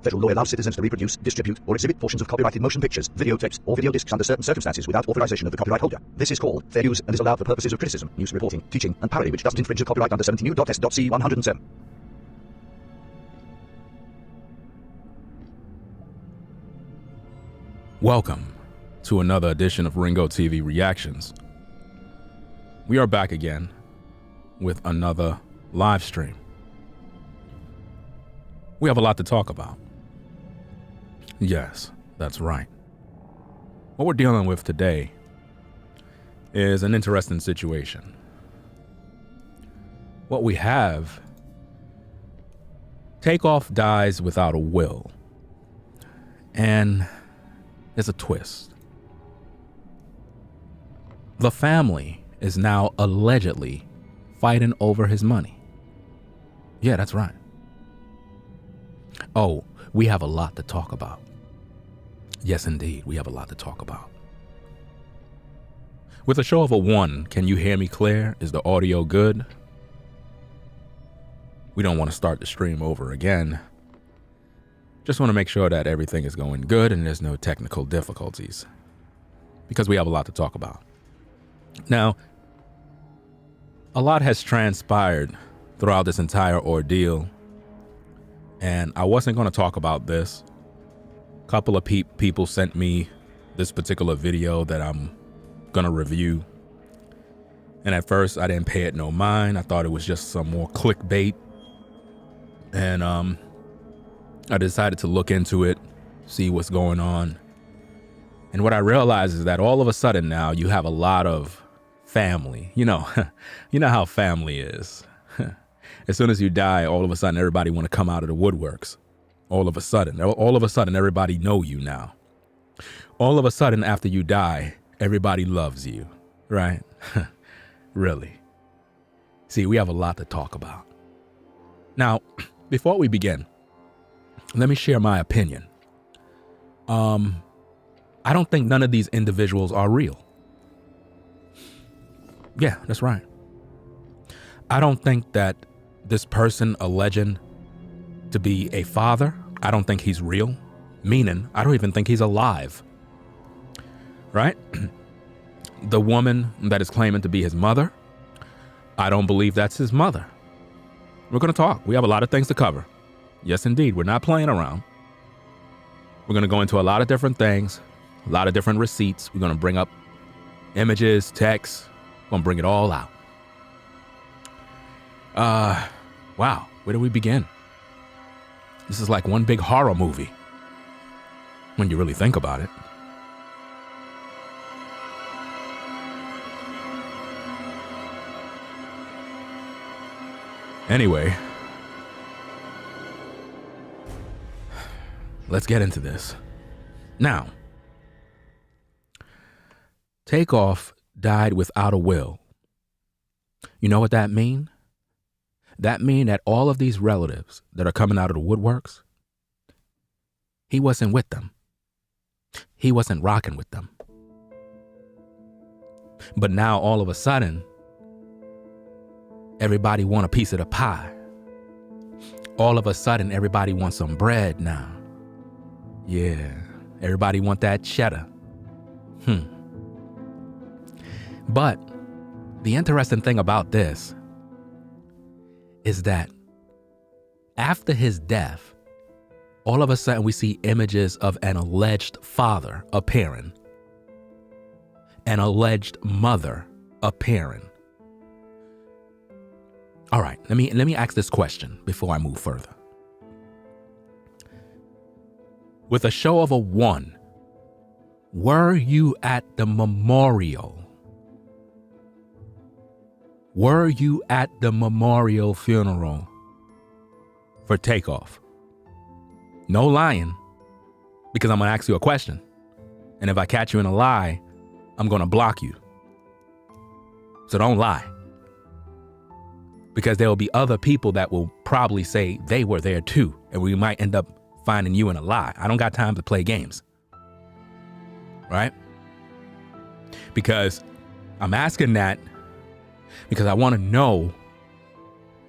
Federal law allows citizens to reproduce, distribute, or exhibit portions of copyrighted motion pictures, videotapes, or video discs under certain circumstances without authorization of the copyright holder. This is called fair use and is allowed for purposes of criticism, news reporting, teaching, and parody which doesn't infringe the copyright under 17 U.S.C. 107. Welcome to another edition of Ringo TV Reactions. We are back again with another live stream. We have a lot to talk about. Yes, that's right. What we're dealing with today is an interesting situation. What we have, Takeoff dies without a will. And there's a twist. The family is now allegedly fighting over his money. Yeah, that's right. Oh, we have a lot to talk about. Yes, indeed, we have a lot to talk about. With a show of a 1, can you hear me clear? Is the audio good? We don't want to start the stream over again. Just want to make sure that everything is going good and there's no technical difficulties, because we have a lot to talk about. Now, a lot has transpired throughout this entire ordeal, and I wasn't going to talk about this. A couple of people sent me this particular video that I'm going to review, and at first I didn't pay it no mind. I thought it was just some more clickbait, and I decided to look into it, see what's going on. And what I realized is that all of a sudden now you have a lot of family. You know how family is. As soon as you die, all of a sudden everybody want to come out of the woodworks. All of a sudden everybody know you now. All of a sudden after you die, everybody loves you, right? Really. See, we have a lot to talk about. Now, before we begin, let me share my opinion. I don't think none of these individuals are real. Yeah, that's right. I don't think that this person alleged to be a father, I don't think he's real. Meaning, I don't even think he's alive. Right? The woman that is claiming to be his mother, I don't believe that's his mother. We're going to talk. We have a lot of things to cover. Yes, indeed. We're not playing around. We're going to go into a lot of different things, a lot of different receipts. We're going to bring up images, text. We're going to bring it all out. Wow. Where do we begin? This is like one big horror movie when you really think about it. Anyway, let's get into this. Now, Takeoff died without a will. You know what that mean? That mean that all of these relatives that are coming out of the woodworks, he wasn't with them. He wasn't rocking with them. But now all of a sudden, everybody want a piece of the pie. All of a sudden, everybody wants some bread now. Yeah, everybody want that cheddar. But the interesting thing about this is that after his death, all of a sudden we see images of an alleged father appearing, an alleged mother appearing. All right, let me ask this question before I move further. With a show of a 1, were you at the memorial? Were you at the memorial funeral for Takeoff? No lying, because I'm going to ask you a question. And if I catch you in a lie, I'm going to block you. So don't lie. Because there will be other people that will probably say they were there too, and we might end up finding you in a lie. I don't got time to play games. Right? Because I'm asking that because I want to know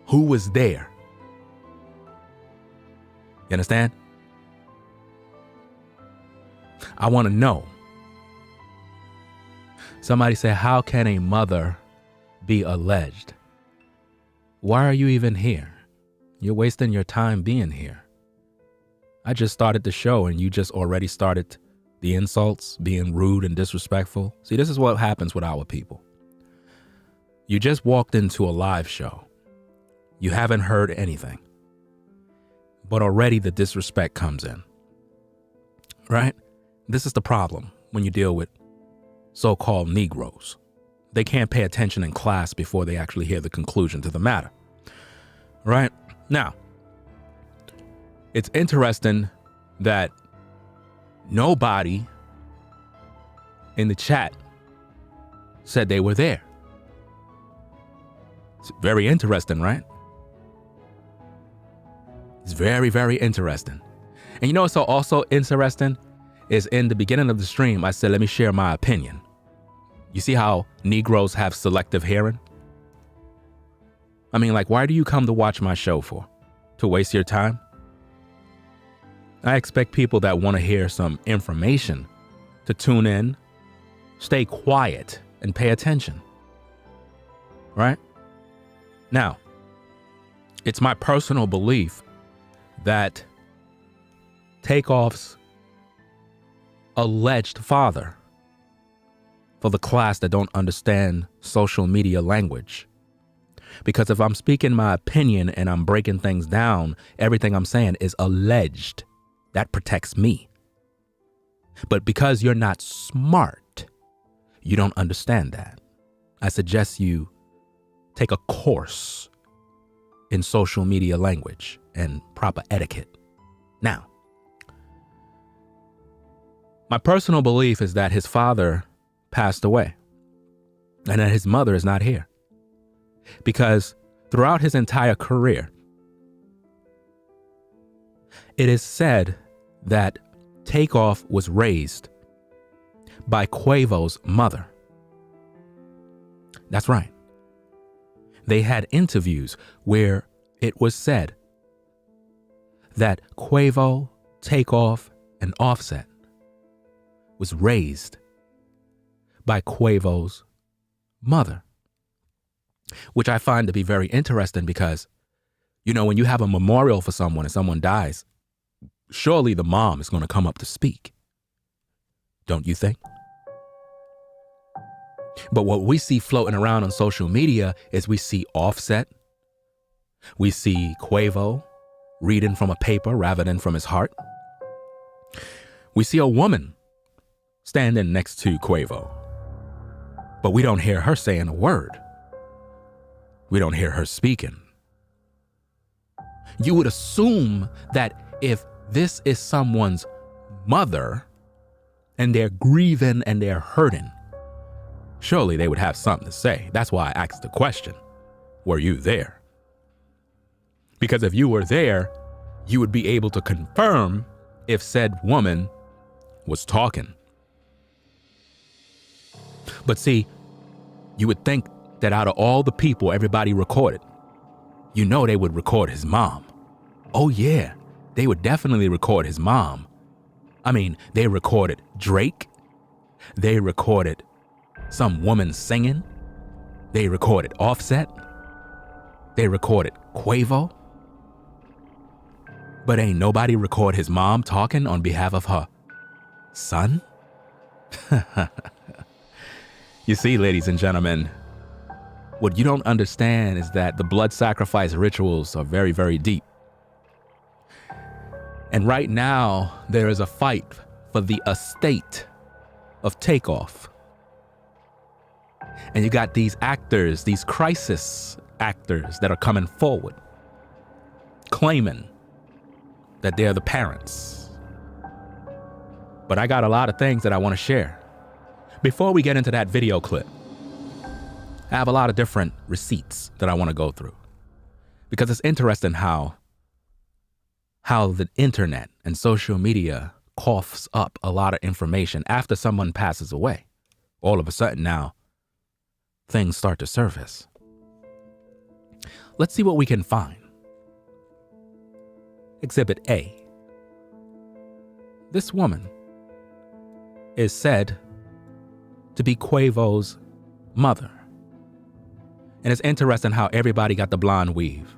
who was there. You understand? I want to know. Somebody said, how can a mother be alleged? Why are you even here? You're wasting your time being here. I just started the show and you just already started the insults, being rude and disrespectful. See, this is what happens with our people. You just walked into a live show. You haven't heard anything. But already the disrespect comes in. Right? This is the problem when you deal with so-called Negroes. They can't pay attention in class before they actually hear the conclusion to the matter. Right? Now, it's interesting that nobody in the chat said they were there. It's very interesting, right? It's very, very interesting. And you know what's also interesting is in the beginning of the stream, I said, let me share my opinion. You see how Negroes have selective hearing? I mean, like, why do you come to watch my show for? To waste your time? I expect people that want to hear some information to tune in, stay quiet, and pay attention. Right? Now, it's my personal belief that Takeoff's alleged father, for the class that don't understand social media language, because if I'm speaking my opinion and I'm breaking things down, everything I'm saying is alleged. That protects me. But because you're not smart, you don't understand that. I suggest you take a course in social media language and proper etiquette. Now, my personal belief is that his father passed away and that his mother is not here. Because throughout his entire career, it is said that Takeoff was raised by Quavo's mother. That's right. They had interviews where it was said that Quavo, Takeoff, and Offset was raised by Quavo's mother, which I find to be very interesting because, you know, when you have a memorial for someone and someone dies, surely the mom is going to come up to speak. Don't you think? But what we see floating around on social media is we see Offset. We see Quavo reading from a paper rather than from his heart. We see a woman standing next to Quavo, but we don't hear her saying a word. We don't hear her speaking. You would assume that if this is someone's mother and they're grieving and they're hurting, surely they would have something to say. That's why I asked the question, were you there? Because if you were there, you would be able to confirm if said woman was talking. But see, you would think that out of all the people everybody recorded, you know they would record his mom. Oh yeah, they would definitely record his mom. I mean, they recorded Drake. They recorded some woman singing. They recorded Offset. They recorded Quavo. But ain't nobody record his mom talking on behalf of her son? You see, ladies and gentlemen, what you don't understand is that the blood sacrifice rituals are very, very deep. And right now, there is a fight for the estate of Takeoff. And you got these actors, these crisis actors that are coming forward, claiming that they're the parents. But I got a lot of things that I want to share. Before we get into that video clip, I have a lot of different receipts that I want to go through. Because it's interesting how the internet and social media coughs up a lot of information after someone passes away. All of a sudden now, things start to surface. Let's see what we can find. Exhibit A. This woman is said to be Quavo's mother. And it's interesting how everybody got the blonde weave.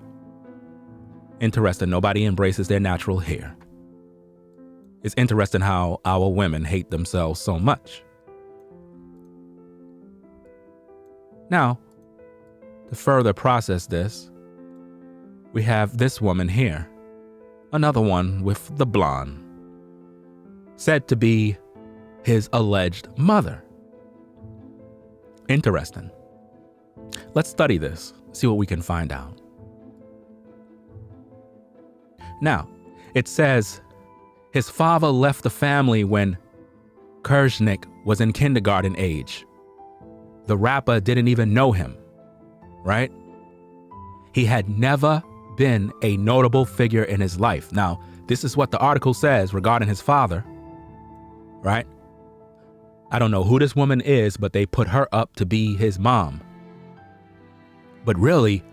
Interesting, nobody embraces their natural hair. It's interesting how our women hate themselves so much. Now, to further process this, we have this woman here, another one with the blonde, said to be his alleged mother. Interesting. Let's study this, see what we can find out. Now, it says his father left the family when Kurznick was in kindergarten age. The rapper didn't even know him, right? He had never been a notable figure in his life. Now, this is what the article says regarding his father, right? I don't know who this woman is, but they put her up to be his mom. But really,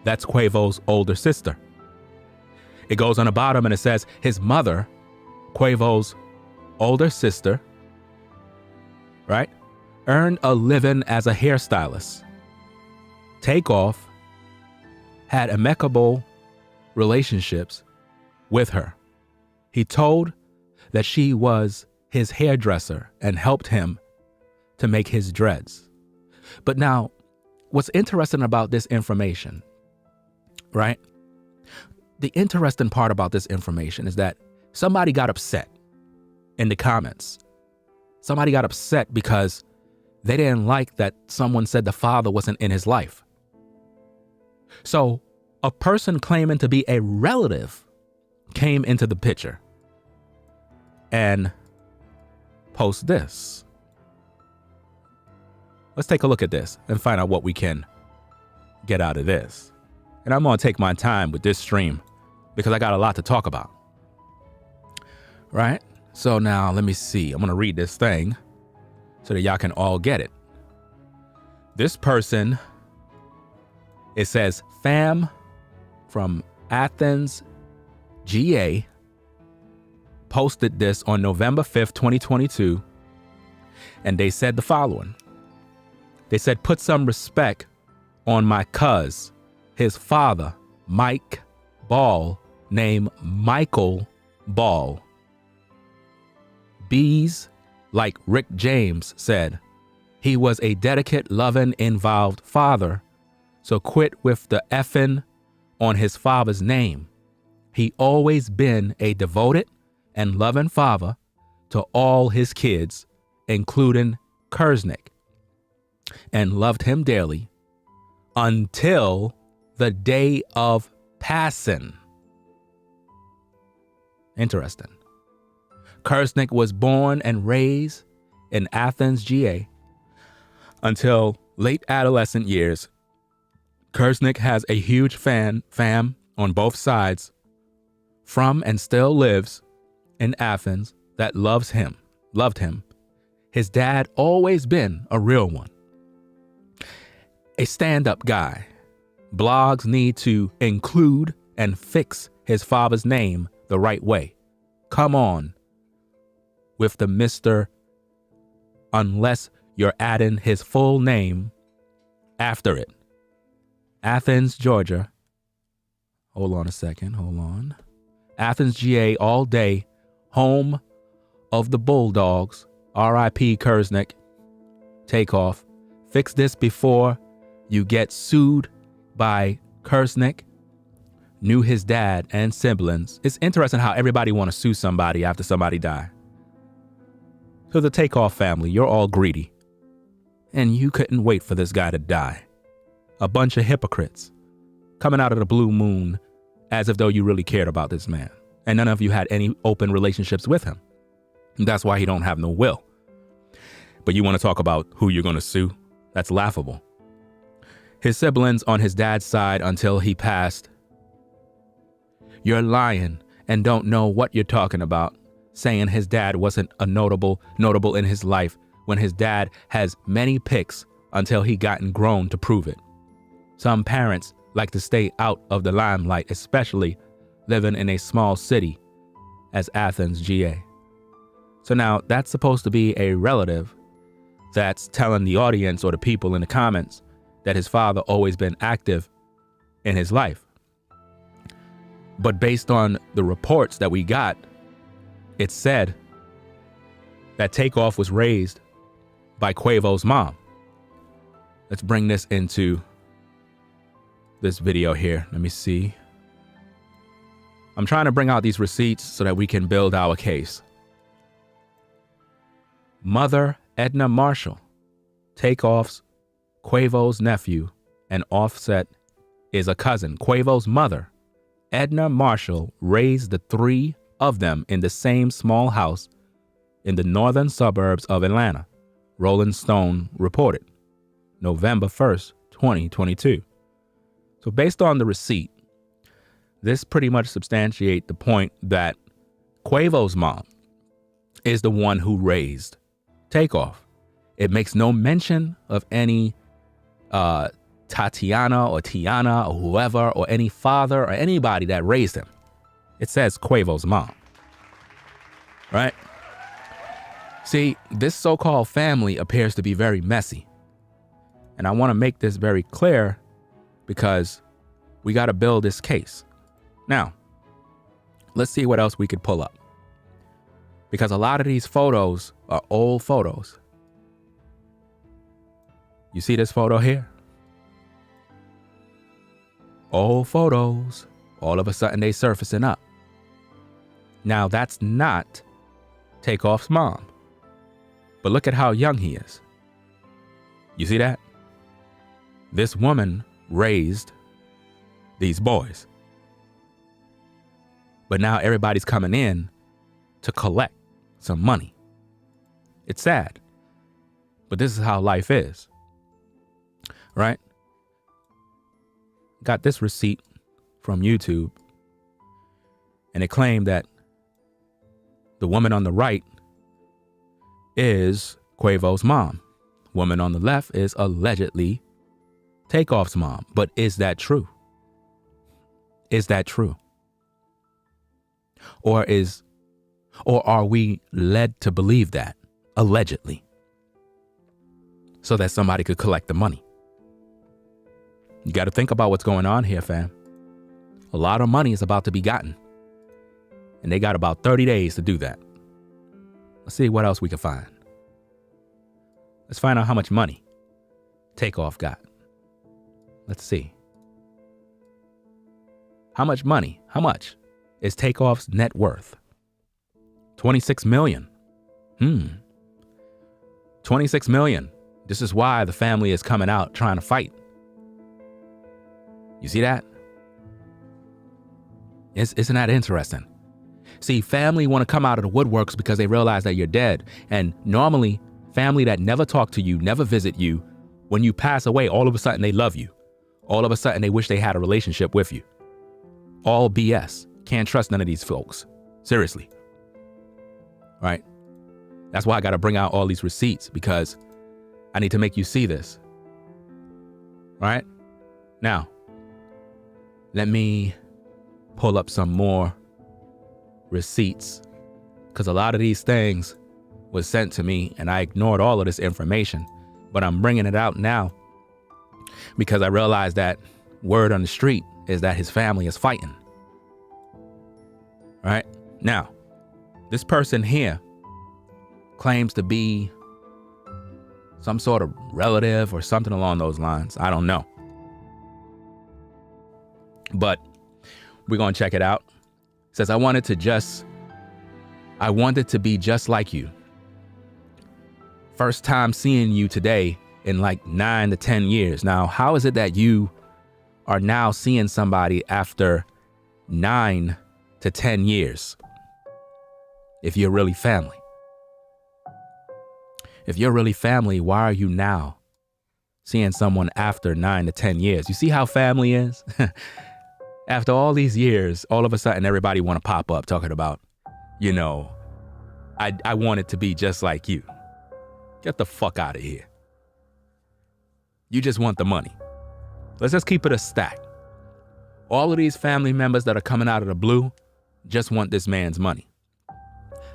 that's Quavo's older sister. It goes on the bottom and it says his mother, Quavo's older sister, right, earned a living as a hairstylist. Takeoff had amicable relationships with her. He told that she was his hairdresser and helped him to make his dreads. But now, what's interesting about this information, right? The interesting part about this information is that somebody got upset in the comments. Somebody got upset because they didn't like that someone said the father wasn't in his life. So a person claiming to be a relative came into the picture and post this. Let's take a look at this and find out what we can get out of this. And I'm going to take my time with this stream because I got a lot to talk about. Right? So now let me see. I'm going to read this thing so that y'all can all get it. This person, it says fam from Athens, GA, posted this on November 5th, 2022. And they said the following. They said, put some respect on my cuz, his father, Mike Ball, named Michael Ball. Bees, like Rick James said, he was a dedicated, loving, involved father. So quit with the effing on his father's name. He always been a devoted and loving father to all his kids, including Kurznick, and loved him dearly until the day of passing. Interesting. Kurznick was born and raised in Athens, GA. Until late adolescent years, Kurznick has a huge fam on both sides from and still lives in Athens that loved him. His dad always been a real one. A stand-up guy. Blogs need to include and fix his father's name the right way. Come on with the Mr. Unless you're adding his full name after it. Athens, Georgia. Hold on a second. Hold on. Athens, GA, all day. Home of the Bulldogs. R.I.P. Kurznick. Takeoff. Fix this before you get sued by Kurznick. Knew his dad and siblings. It's interesting how everybody want to sue somebody after somebody die. So the Takeoff family, you're all greedy. And you couldn't wait for this guy to die. A bunch of hypocrites coming out of the blue moon as if though you really cared about this man. And none of you had any open relationships with him. And that's why he don't have no will. But you want to talk about who you're going to sue? That's laughable. His siblings on his dad's side until he passed. You're lying and don't know what you're talking about, saying his dad wasn't a notable in his life when his dad has many pics until he gotten grown to prove it. Some parents like to stay out of the limelight, especially living in a small city as Athens, GA. So now that's supposed to be a relative that's telling the audience or the people in the comments that his father always been active in his life. But based on the reports that we got, it said that Takeoff was raised by Quavo's mom. Let's bring this into this video here. Let me see. I'm trying to bring out these receipts so that we can build our case. Mother Edna Marshall, Takeoff's, Quavo's nephew, and Offset is a cousin. Quavo's mother, Edna Marshall, raised the three of them in the same small house in the northern suburbs of Atlanta, Rolling Stone reported, November 1st, 2022. So based on the receipt, this pretty much substantiates the point that Quavo's mom is the one who raised Takeoff. It makes no mention of any Tatiana or Tiana or whoever or any father or anybody that raised him. It says Quavo's mom, right? See, this so-called family appears to be very messy. And I want to make this very clear because we got to build this case. Now, let's see what else we could pull up. Because a lot of these photos are old photos. You see this photo here? Old photos. All of a sudden they surfacing up. Now that's not Takeoff's mom. But look at how young he is. You see that? This woman raised these boys. But now everybody's coming in to collect some money. It's sad, but this is how life is, right? Got this receipt from YouTube, and it claimed that the woman on the right is Quavo's mom. Woman on the left is allegedly Takeoff's mom. But is that true? Is that true? Or are we led to believe that, allegedly, so that somebody could collect the money? You got to think about what's going on here, fam. A lot of money is about to be gotten, and they got about 30 days to do that. Let's see what else we can find. Let's find out how much money Takeoff got. Let's see. How much money? How much is Takeoff's net worth? 26 million. 26 million. This is why the family is coming out trying to fight. You see that? Isn't that interesting? See, family want to come out of the woodworks because they realize that you're dead. And normally, family that never talk to you, never visit you, when you pass away, all of a sudden they love you. All of a sudden they wish they had a relationship with you. All BS. Can't trust none of these folks. Seriously. Right? That's why I got to bring out all these receipts, because I need to make you see this. Right? Now, let me pull up some more receipts, because a lot of these things was sent to me and I ignored all of this information, but I'm bringing it out now because I realized that word on the street is that his family is fighting. Right? Now, this person here claims to be some sort of relative or something along those lines. I don't know. But we're going to check it out. It says, I wanted to be just like you. First time seeing you today in like 9 to 10 years. Now, how is it that you are now seeing somebody after 9 to 10 years? If you're really family. If you're really family, why are you now seeing someone after 9 to 10 years? You see how family is? After all these years, all of a sudden, everybody want to pop up talking about, you know, I want it to be just like you. Get the fuck out of here. You just want the money. Let's just keep it a stack. All of these family members that are coming out of the blue just want this man's money.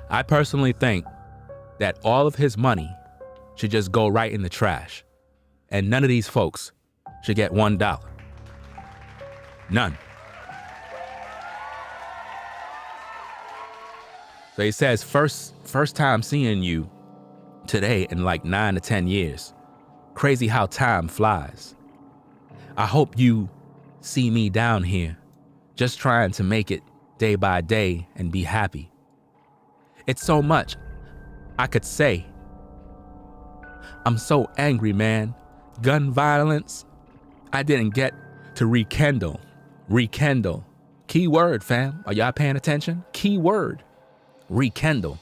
I personally think that all of his money should just go right in the trash, and none of these folks should get $1. None. So he says, first time seeing you today in like 9 to 10 years. Crazy how time flies. I hope you see me down here, just trying to make it day by day and be happy. It's so much I could say. I'm so angry, man. Gun violence. I didn't get to rekindle. Rekindle. Key word, fam. Are y'all paying attention? Key word. Rekindle.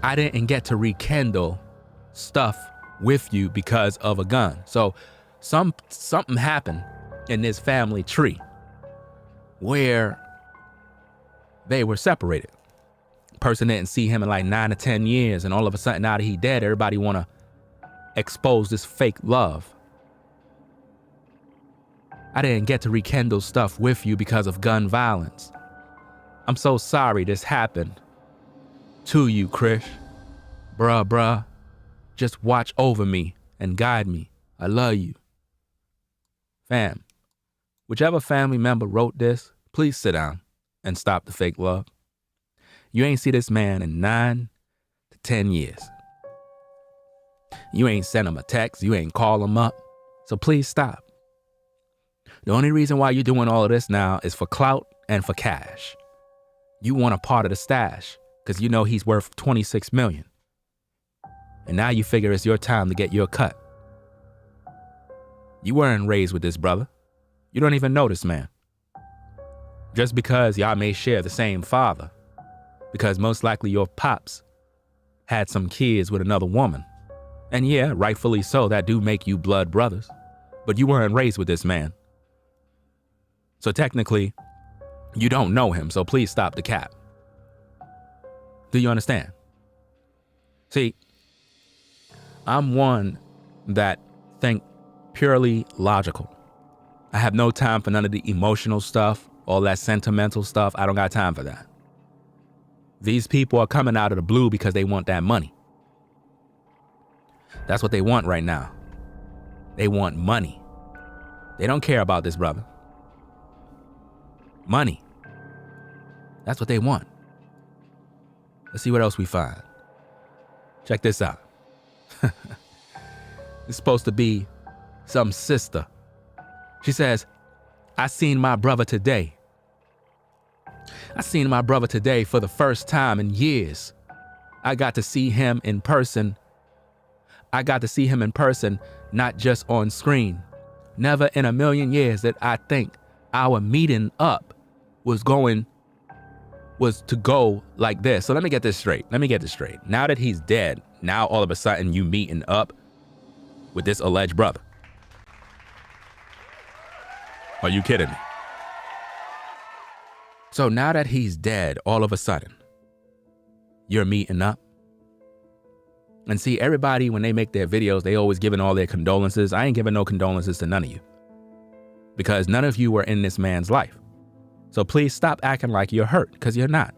I didn't get to rekindle stuff with you because of a gun. So something happened in this family tree where they were separated. Person didn't see him in like 9 to 10 years, and all of a sudden now that he dead, everybody want to expose this fake love. I didn't get to rekindle stuff with you because of gun violence. I'm so sorry this happened to you, Krish. Bruh. Just watch over me and guide me. I love you. Fam, whichever family member wrote this, please sit down and stop the fake love. You ain't see this man in 9 to 10 years. You ain't sent him a text. You ain't call him up. So please stop. The only reason why you're doing all of this now is for clout and for cash. You want a part of the stash because you know he's worth $26 million. And now you figure it's your time to get your cut. You weren't raised with this brother. You don't even know this man. Just because y'all may share the same father, because most likely your pops had some kids with another woman. And yeah, rightfully so, that do make you blood brothers. But you weren't raised with this man. So technically, you don't know him, so please stop the cap. Do you understand? See, I'm one that think purely logical. I have no time for none of the emotional stuff, all that sentimental stuff. I don't got time for that. These people are coming out of the blue because they want that money. That's what they want right now. They want money. They don't care about this brother. Money. That's what they want. Let's see what else we find. Check this out. It's supposed to be some sister. She says, I seen my brother today. I seen my brother today for the first time in years. I got to see him in person. I got to see him in person, not just on screen. Never in a million years that I think our meeting up was to go like this. So let me get this straight. Now that he's dead, now all of a sudden you meeting up with this alleged brother. Are you kidding me? So now that he's dead, all of a sudden, you're meeting up. And see, everybody, when they make their videos, they always giving all their condolences. I ain't giving no condolences to none of you. Because none of you were in this man's life. So please stop acting like you're hurt, because you're not.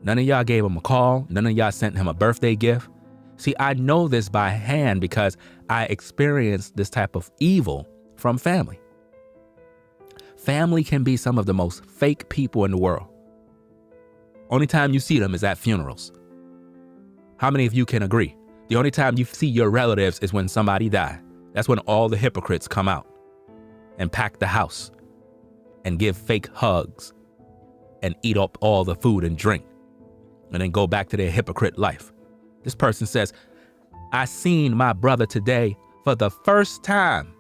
None of y'all gave him a call. None of y'all sent him a birthday gift. See, I know this by hand because I experienced this type of evil from family. Family can be some of the most fake people in the world. Only time you see them is at funerals. How many of you can agree? The only time you see your relatives is when somebody died. That's when all the hypocrites come out and pack the house and give fake hugs and eat up all the food and drink and then go back to their hypocrite life. This person says, I seen my brother today for the first time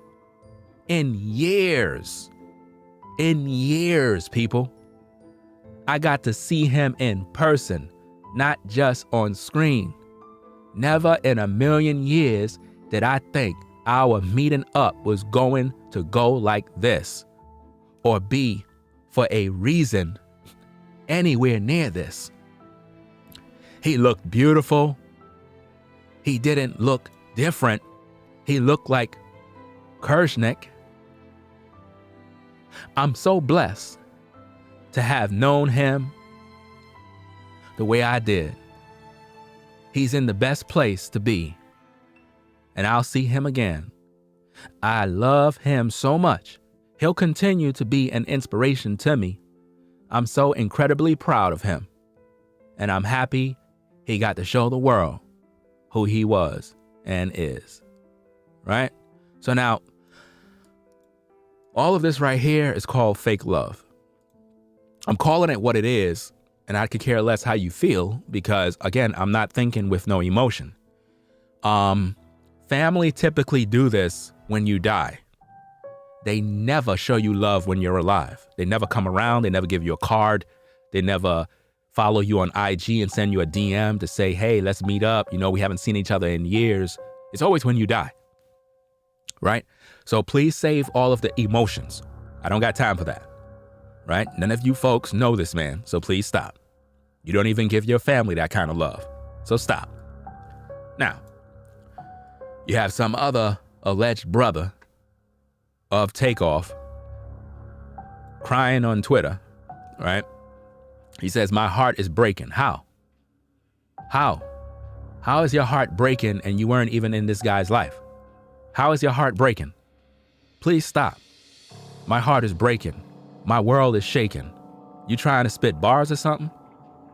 in years. In years, people. I got to see him in person, not just on screen. Never in a million years did I think our meeting up was going to go like this or be for a reason anywhere near this. He looked beautiful. He didn't look different. He looked like Kershnick. I'm so blessed to have known him the way I did. He's in the best place to be, and I'll see him again. I love him so much. He'll continue to be an inspiration to me. I'm so incredibly proud of him, and I'm happy he got to show the world who he was and is, right? So now, all of this right here is called fake love. I'm calling it what it is, and I could care less how you feel because, again, I'm not thinking with no emotion. Family typically do this when you die. They never show you love when you're alive. They never come around. They never give you a card. They never follow you on IG and send you a DM to say, hey, let's meet up. You know, we haven't seen each other in years. It's always when you die, right? So please save all of the emotions. I don't got time for that, right? None of you folks know this man, so please stop. You don't even give your family that kind of love, so stop. Now, you have some other alleged brother of Takeoff crying on Twitter, right? He says, my heart is breaking. How? How is your heart breaking and you weren't even in this guy's life? How is your heart breaking? Please stop. My heart is breaking. My world is shaking. You trying to spit bars or something?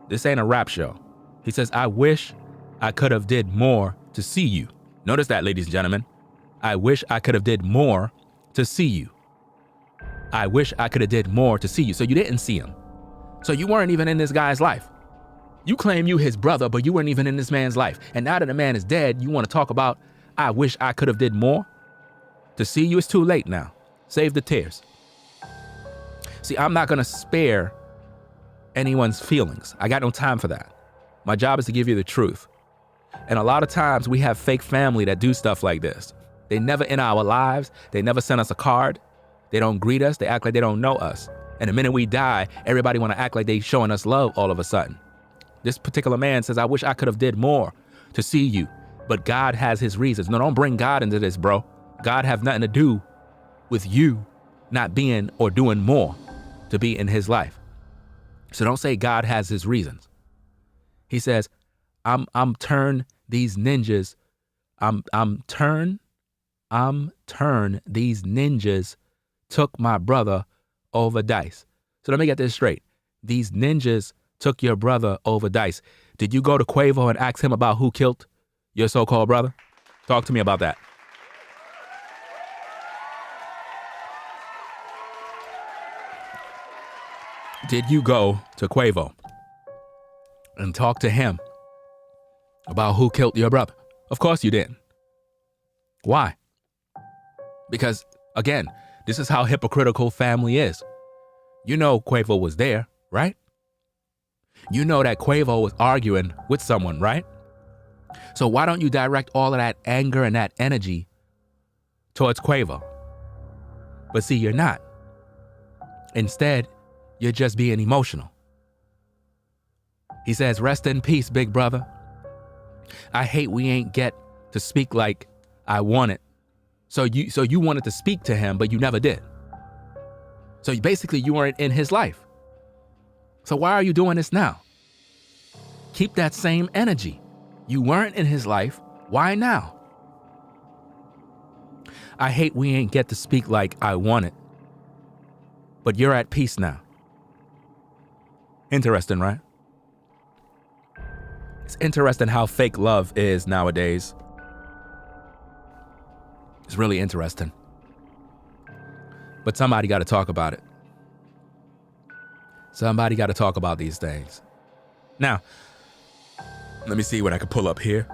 This ain't a rap show. He says, I wish I could have did more to see you. Notice that, ladies and gentlemen. I wish I could have did more to see you. I wish I could have did more to see you. So you didn't see him. So you weren't even in this guy's life. You claim you his brother, but you weren't even in this man's life. And now that the man is dead, you want to talk about, I wish I could have did more to see you. It's too late now. Save the tears. See, I'm not going to spare anyone's feelings. I got no time for that. My job is to give you the truth. And a lot of times we have fake family that do stuff like this. They never in our lives. They never send us a card. They don't greet us. They act like they don't know us. And the minute we die, everybody want to act like they showing us love all of a sudden. This particular man says, I wish I could have did more to see you, but God has his reasons. No, don't bring God into this, bro. God have nothing to do with you not being or doing more to be in his life. So don't say God has his reasons. He says, I'm turn these ninjas. I'm turn these ninjas took my brother over dice. So let me get this straight. These ninjas took your brother over dice. Did you go to Quavo and ask him about who killed your so-called brother? Talk to me about that. Did you go to Quavo and talk to him about who killed your brother? Of course you didn't. Why? Because, again, this is how hypocritical family is. You know Quavo was there, right? You know that Quavo was arguing with someone, right? So why don't you direct all of that anger and that energy towards Quavo? But see, you're not. Instead, you're just being emotional. He says, rest in peace, big brother. I hate we ain't get to speak like I wanted. So you wanted to speak to him, but you never did. So basically you weren't in his life. So why are you doing this now? Keep that same energy. You weren't in his life. Why now? I hate we ain't get to speak like I wanted. But you're at peace now. Interesting, right? It's interesting how fake love is nowadays. It's really interesting. But somebody got to talk about it. Somebody got to talk about these things. Now, let me see what I can pull up here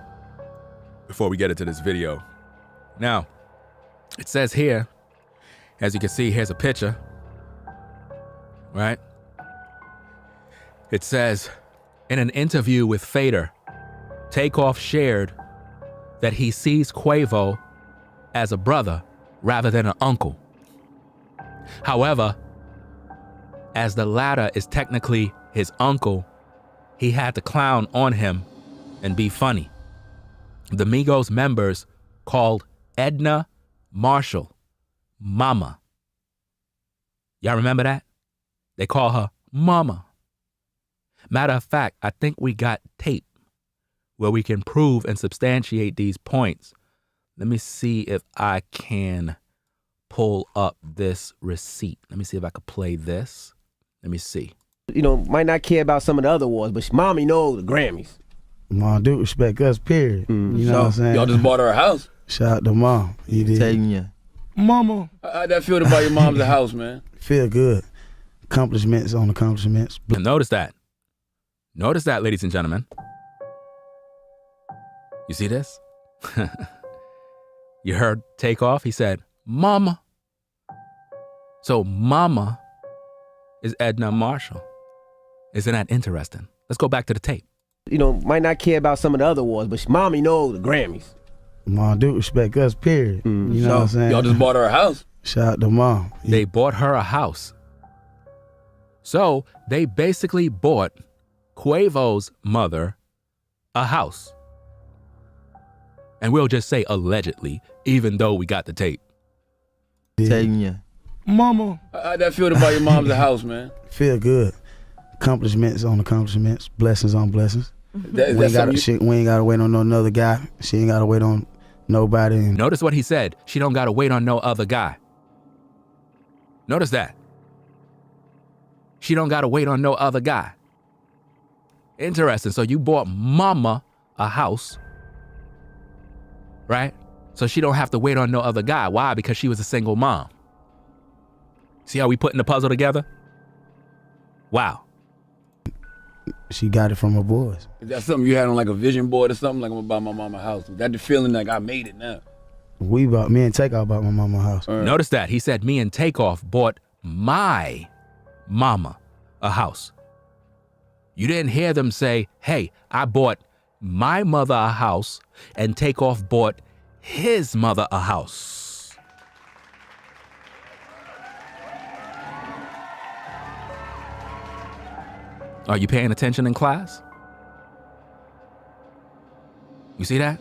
before we get into this video. Now, it says here, as you can see, here's a picture, right? It says, in an interview with Fader, Takeoff shared that he sees Quavo as a brother rather than an uncle. However, as the latter is technically his uncle, he had to clown on him and be funny. The Migos members called Edna Marshall Mama. Y'all remember that? They call her Mama. Matter of fact, I think we got tape where we can prove and substantiate these points. Let me see if I can pull up this receipt. Let me see if I could play this. Let me see. You know, might not care about some of the other awards, but mommy know the Grammys. Mom do respect us, period. You know what I'm saying? Y'all just bought her a house. Shout out to mom. You did. Mama. How'd that feel to buy your mom's a house, man? Feel good. Accomplishments on accomplishments. Notice that. Notice that, ladies and gentlemen. You see this? You heard Takeoff? He said, Mama. So Mama is Edna Marshall. Isn't that interesting? Let's go back to the tape. You know, might not care about some of the other awards, but mommy know the Grammys. Mom do respect us, period. You know what I'm saying? Y'all just bought her a house. Shout out to mom. They bought her a house. So they basically bought Quavo's mother a house. And we'll just say allegedly, even though we got the tape. Mama. How'd that feel to buy your mom's a house, man? Feel good. Accomplishments on accomplishments, blessings on blessings. We ain't gotta wait on no another guy. She ain't gotta wait on nobody. Notice what he said. She don't gotta wait on no other guy. Notice that. She don't gotta wait on no other guy. Interesting. So you bought mama a house, right? So she don't have to wait on no other guy. Why? Because she was a single mom. See how we putting the puzzle together? Wow. She got it from her boys. Is that something you had on like a vision board or something? Like, I'm gonna buy my mama a house. Is that the feeling like I made it now? Me and Takeoff bought my mama a house. Right. Notice that. He said me and Takeoff bought my mama a house. You didn't hear them say, hey, I bought my mother a house and Takeoff bought his mother a house. Are you paying attention in class? You see that?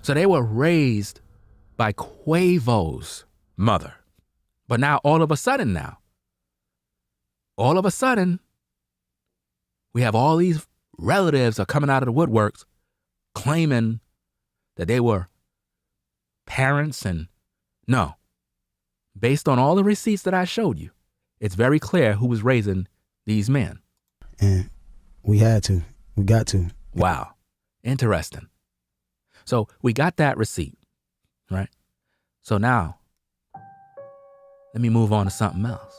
So they were raised by Quavo's mother. But now, all of a sudden, we have all these relatives are coming out of the woodworks claiming that they were parents. And no, based on all the receipts that I showed you, it's very clear who was raising these men. And we had to. We got to. Wow. Interesting. So we got that receipt, right? So now, let me move on to something else.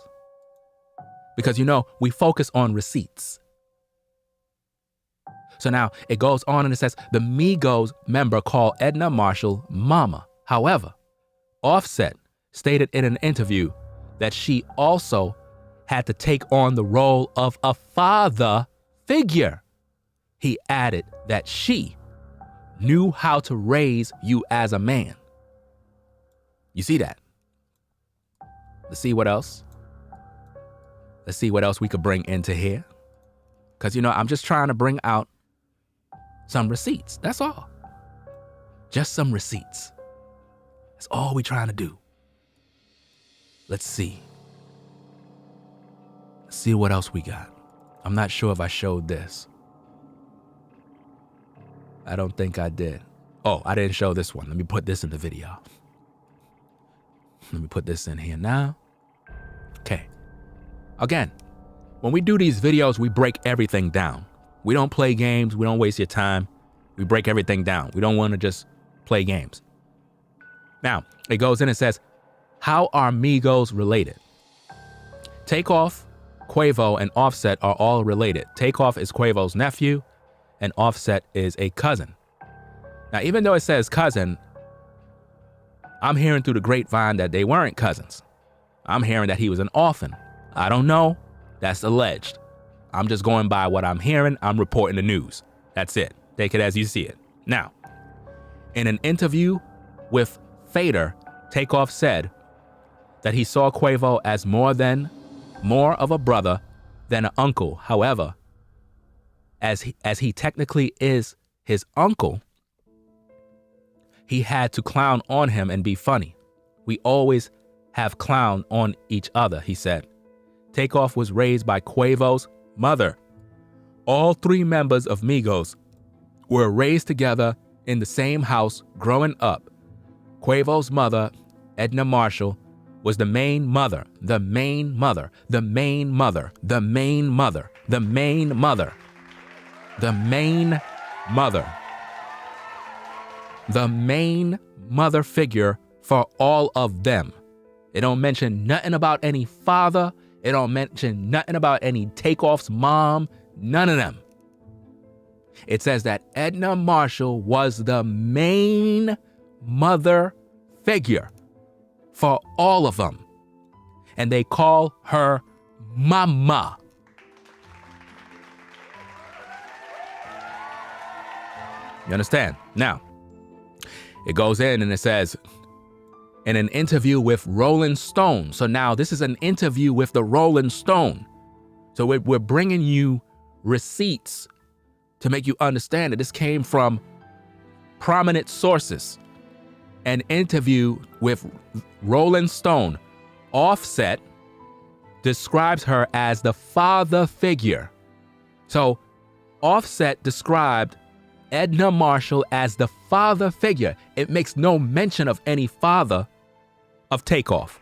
Because, you know, we focus on receipts. So now it goes on and it says, the Migos member called Edna Marshall mama. However, Offset stated in an interview that she also had to take on the role of a father figure. He added that she knew how to raise you as a man. You see that? Let's see what else. Let's see what else we could bring into here. Because, you know, I'm just trying to bring out some receipts. That's all. Just some receipts. That's all we're trying to do. Let's see. Let's see what else we got. I'm not sure if I showed this. I don't think I did. Oh, I didn't show this one. Let me put this in the video. Let me put this in here now. Okay. Again, when we do these videos, we break everything down. We don't play games. We don't waste your time. We break everything down. We don't want to just play games. Now, it goes in and says, how are Migos related? Takeoff, Quavo, and Offset are all related. Takeoff is Quavo's nephew, and Offset is a cousin. Now, even though it says cousin, I'm hearing through the grapevine that they weren't cousins. I'm hearing that he was an orphan. I don't know. That's alleged. I'm just going by what I'm hearing. I'm reporting the news. That's it. Take it as you see it. Now, in an interview with Fader, Takeoff said that he saw Quavo as more of a brother than an uncle. However, as he technically is his uncle, he had to clown on him and be funny. We always have clown on each other, he said. Takeoff was raised by Quavo's mother. all three members of Migos were raised together in the same house growing up. Quavo's mother, Edna Marshall, was the main mother, the main mother, the main mother, the main mother, the main mother, the main mother, the main mother figure for all of them. It don't mention nothing about any father. It don't mention nothing about any Takeoff's mom. None of them. It says that Edna Marshall was the main mother figure for all of them. And they call her Mama. You understand? Now, it goes in and it says, in an interview with Rolling Stone. So now this is an interview with the Rolling Stone. So we're bringing you receipts to make you understand that this came from prominent sources. An interview with Rolling Stone. Offset describes her as the father figure. So Offset described Edna Marshall as the father figure. It makes no mention of any father of Takeoff.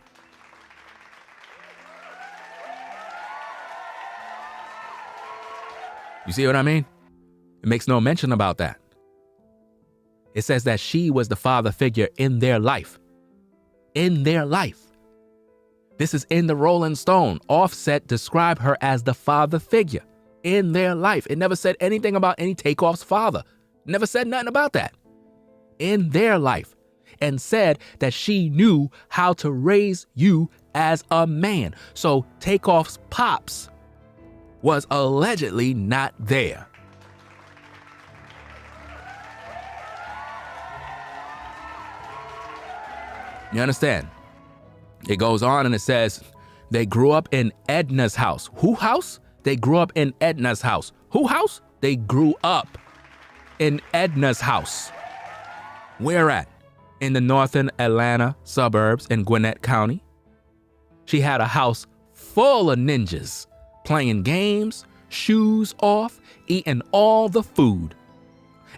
You see what I mean? It makes no mention about that. It says that she was the father figure in their life. In their life. This is in the Rolling Stone. Offset described her as the father figure in their life. It never said anything about any Takeoff's father. Never said nothing about that. In their life. And said that she knew how to raise you as a man. So Takeoff's pops was allegedly not there. You understand? It goes on and it says, they grew up in Edna's house. Who house? They grew up in Edna's house. Who house? They grew up in Edna's house. Where at? In the northern Atlanta suburbs in Gwinnett County. She had a house full of ninjas, playing games, shoes off, eating all the food.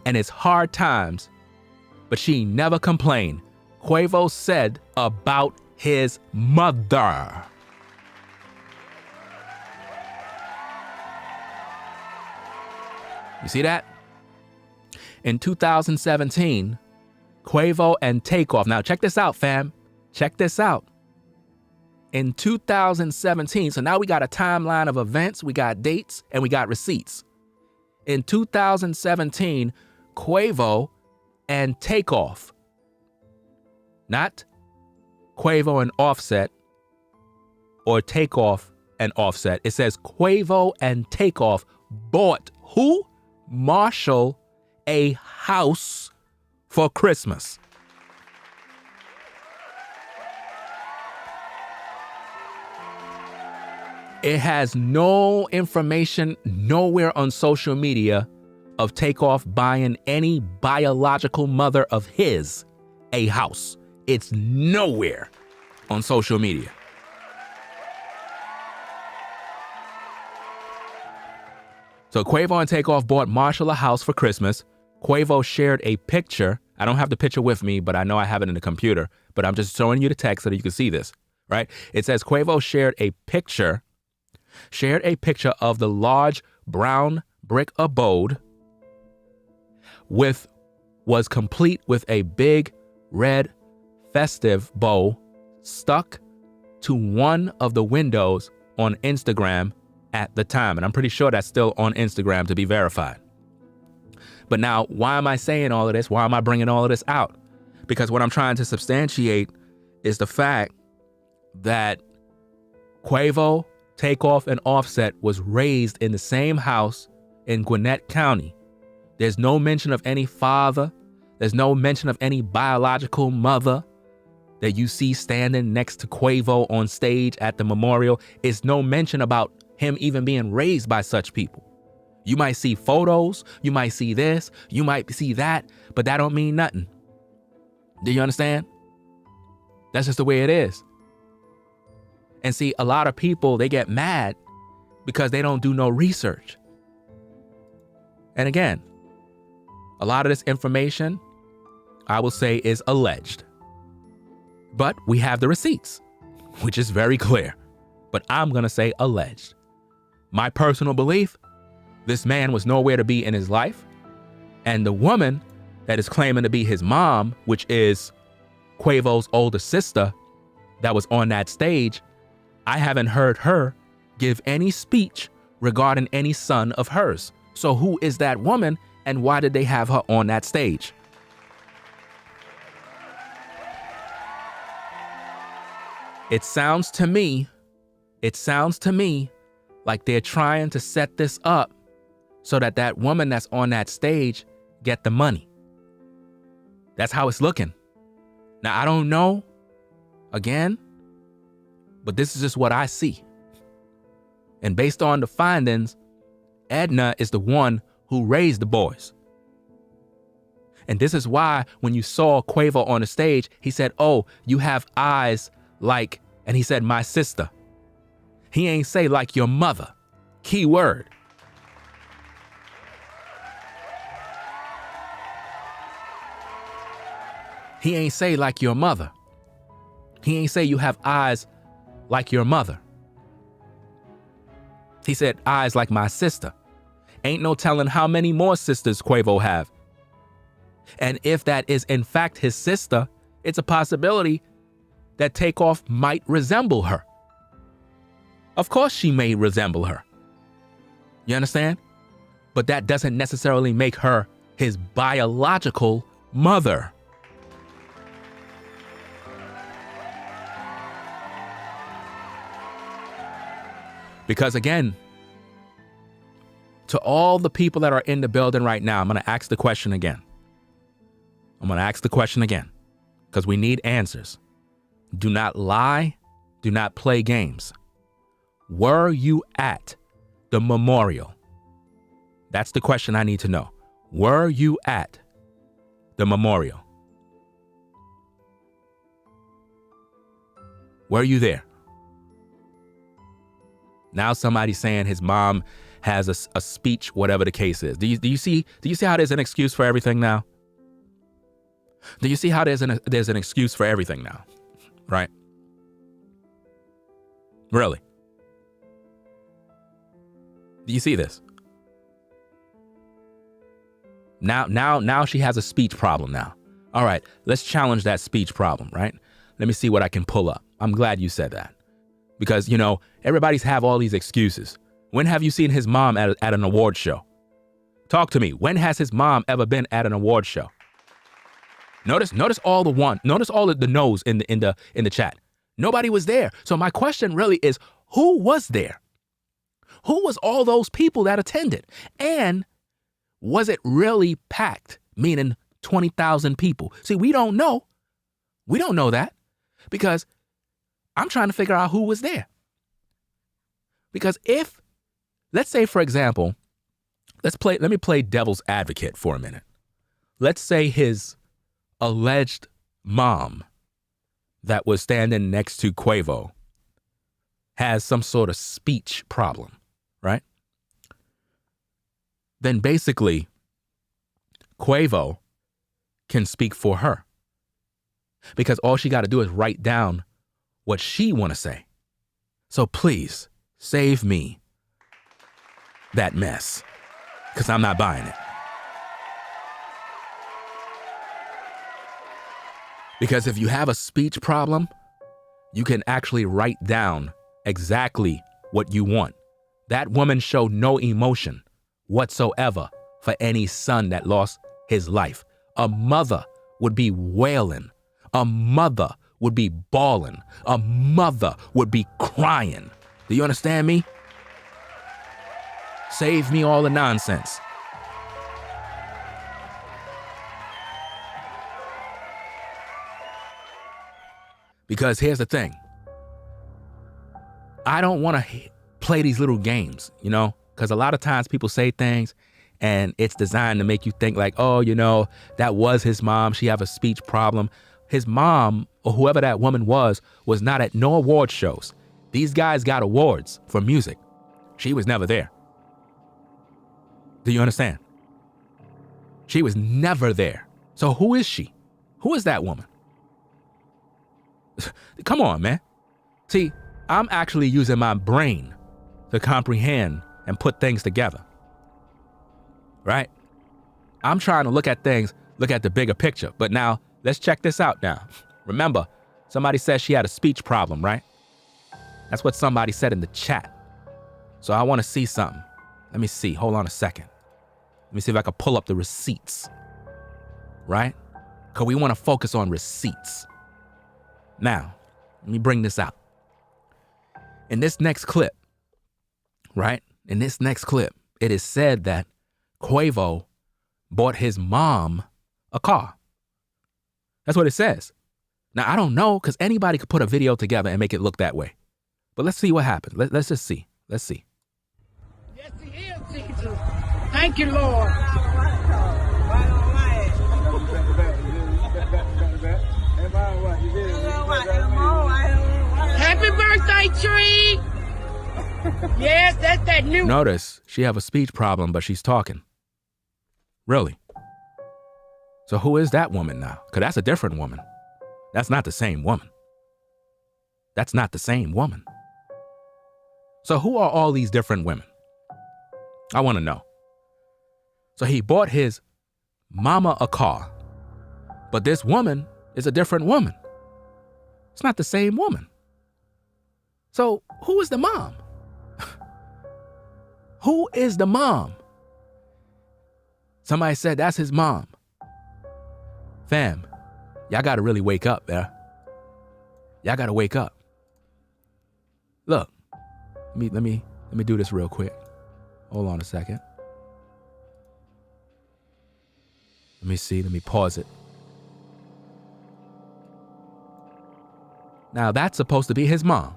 And it's hard times, but she never complained. Quavo said about his mother. You see that? In 2017, Quavo and Takeoff. Now check this out, fam. Check this out. In 2017, so now we got a timeline of events, we got dates, and we got receipts. In 2017, Quavo and Takeoff, not Quavo and Offset or Takeoff and Offset. It says Quavo and Takeoff bought who? Marshall a house for Christmas. It has no information nowhere on social media of Takeoff buying any biological mother of his a house. It's nowhere on social media. So Quavo and Takeoff bought Marshall a house for Christmas. Quavo shared a picture. I don't have the picture with me, but I know I have it in the computer. But I'm just showing you the text so that you can see this, right? It says Quavo shared a picture of the large brown brick abode was complete with a big red festive bow stuck to one of the windows on Instagram at the time. And I'm pretty sure that's still on Instagram to be verified. But now, why am I saying all of this? Why am I bringing all of this out? Because what I'm trying to substantiate is the fact that Quavo, Takeoff, and Offset was raised in the same house in Gwinnett County. There's no mention of any father. There's no mention of any biological mother that you see standing next to Quavo on stage at the memorial. It's no mention about him even being raised by such people. You might see photos, you might see this, you might see that, but that don't mean nothing. Do you understand? That's just the way it is. And see, a lot of people, they get mad because they don't do no research. And again, a lot of this information, I will say, is alleged. But we have the receipts, which is very clear. But I'm going to say alleged. My personal belief, this man was nowhere to be in his life. And the woman that is claiming to be his mom, which is Quavo's older sister that was on that stage, I haven't heard her give any speech regarding any son of hers. So who is that woman and why did they have her on that stage? It sounds to me like they're trying to set this up so that that woman that's on that stage get the money. That's how it's looking. Now, I don't know, again, but this is just what I see. And based on the findings, Edna is the one who raised the boys. And this is why when you saw Quavo on the stage, he said, oh, you have eyes like, and he said, my sister. He ain't say like your mother. Key word. He ain't say like your mother. He ain't say you have eyes like your mother. He said eyes like my sister. Ain't no telling how many more sisters Quavo have. And if that is in fact his sister, it's a possibility that Takeoff might resemble her. Of course she may resemble her. You understand? But that doesn't necessarily make her his biological mother. Because again, to all the people that are in the building right now, I'm going to ask the question again. Because we need answers. Do not lie. Do not play games. Were you at the memorial? That's the question I need to know. Were you at the memorial? Were you there? Now somebody's saying his mom has a speech, whatever the case is. Do you see how there's an excuse for everything now? Do you see how there's an excuse for everything now? Right? Really? Do you see this? Now she has a speech problem now. All right, let's challenge that speech problem, right? Let me see what I can pull up. I'm glad you said that. Because, everybody's have all these excuses. When have you seen his mom at an award show? Talk to me. When has his mom ever been at an award show? Notice all the no's in the chat. Nobody was there. So my question really is, who was there? Who was all those people that attended? And was it really packed? Meaning 20,000 people. See, we don't know. We don't know that because I'm trying to figure out who was there. Because if, let's say, for example, let me play devil's advocate for a minute. Let's say his alleged mom that was standing next to Quavo has some sort of speech problem, right? Then basically, Quavo can speak for her. Because all she got to do is write down what she want to say. So please, save me that mess. Because I'm not buying it. Because if you have a speech problem, you can actually write down exactly what you want. That woman showed no emotion whatsoever for any son that lost his life. A mother would be wailing. A mother would be bawling. A mother would be crying. Do you understand me? Save me all the nonsense. Because here's the thing. I don't want to play these little games, because a lot of times people say things and it's designed to make you think like, oh, that was his mom. She have a speech problem. His mom or whoever that woman was not at no award shows. These guys got awards for music. She was never there. Do you understand? She was never there. So who is she? Who is that woman? Come on, man. See, I'm actually using my brain to comprehend and put things together. Right? I'm trying to look at things, look at the bigger picture. But now, let's check this out now. Remember, somebody said she had a speech problem, right? That's what somebody said in the chat. So I want to see something. Let me see. Hold on a second. Let me see if I can pull up the receipts. Right? Because we want to focus on receipts. Now, let me bring this out. In this next clip, right? In this next clip, it is said that Quavo bought his mom a car. That's what it says. Now, I don't know, because anybody could put a video together and make it look that way. But let's see what happens. Let's just see. Let's see. Yes, he is, Jesus. Thank you, Lord. Happy birthday, tree. Yes, that's that new. Notice she have a speech problem, but she's talking. Really? So who is that woman now? Because that's a different woman. That's not the same woman. That's not the same woman. So who are all these different women? I want to know. So he bought his mama a car, but this woman is a different woman. It's not the same woman. So who is the mom? Who is the mom? Somebody said that's his mom. Fam, y'all gotta really wake up, man. Y'all gotta wake up. Look, let me do this real quick. Hold on a second. Let me see, let me pause it. Now that's supposed to be his mom.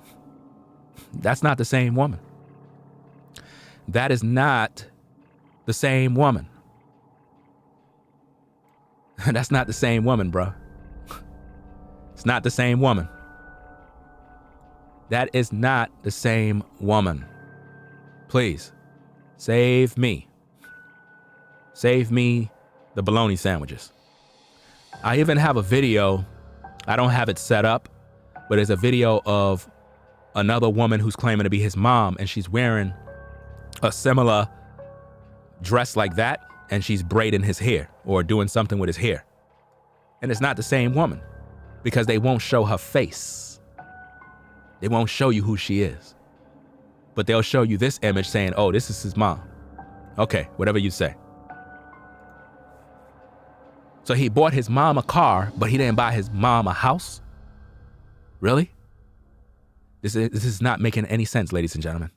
That's not the same woman. That is not the same woman. That's not the same woman, bro. It's not the same woman. That is not the same woman. Please, save me. Save me the bologna sandwiches. I even have a video. I don't have it set up, but it's a video of another woman who's claiming to be his mom, and she's wearing a similar dress like that, and she's braiding his hair or doing something with his hair. And it's not the same woman because they won't show her face. They won't show you who she is. But they'll show you this image saying, oh, this is his mom. Okay, whatever you say. So he bought his mom a car, but he didn't buy his mom a house? Really? This is not making any sense, ladies and gentlemen.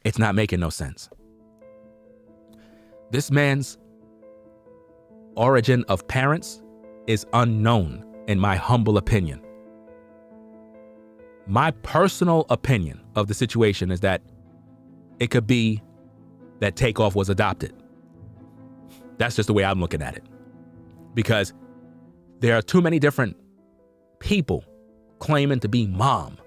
It's not making no sense. This man's origin of parents is unknown, in my humble opinion. My personal opinion of the situation is that it could be that Takeoff was adopted. That's just the way I'm looking at it. Because there are too many different people claiming to be mom.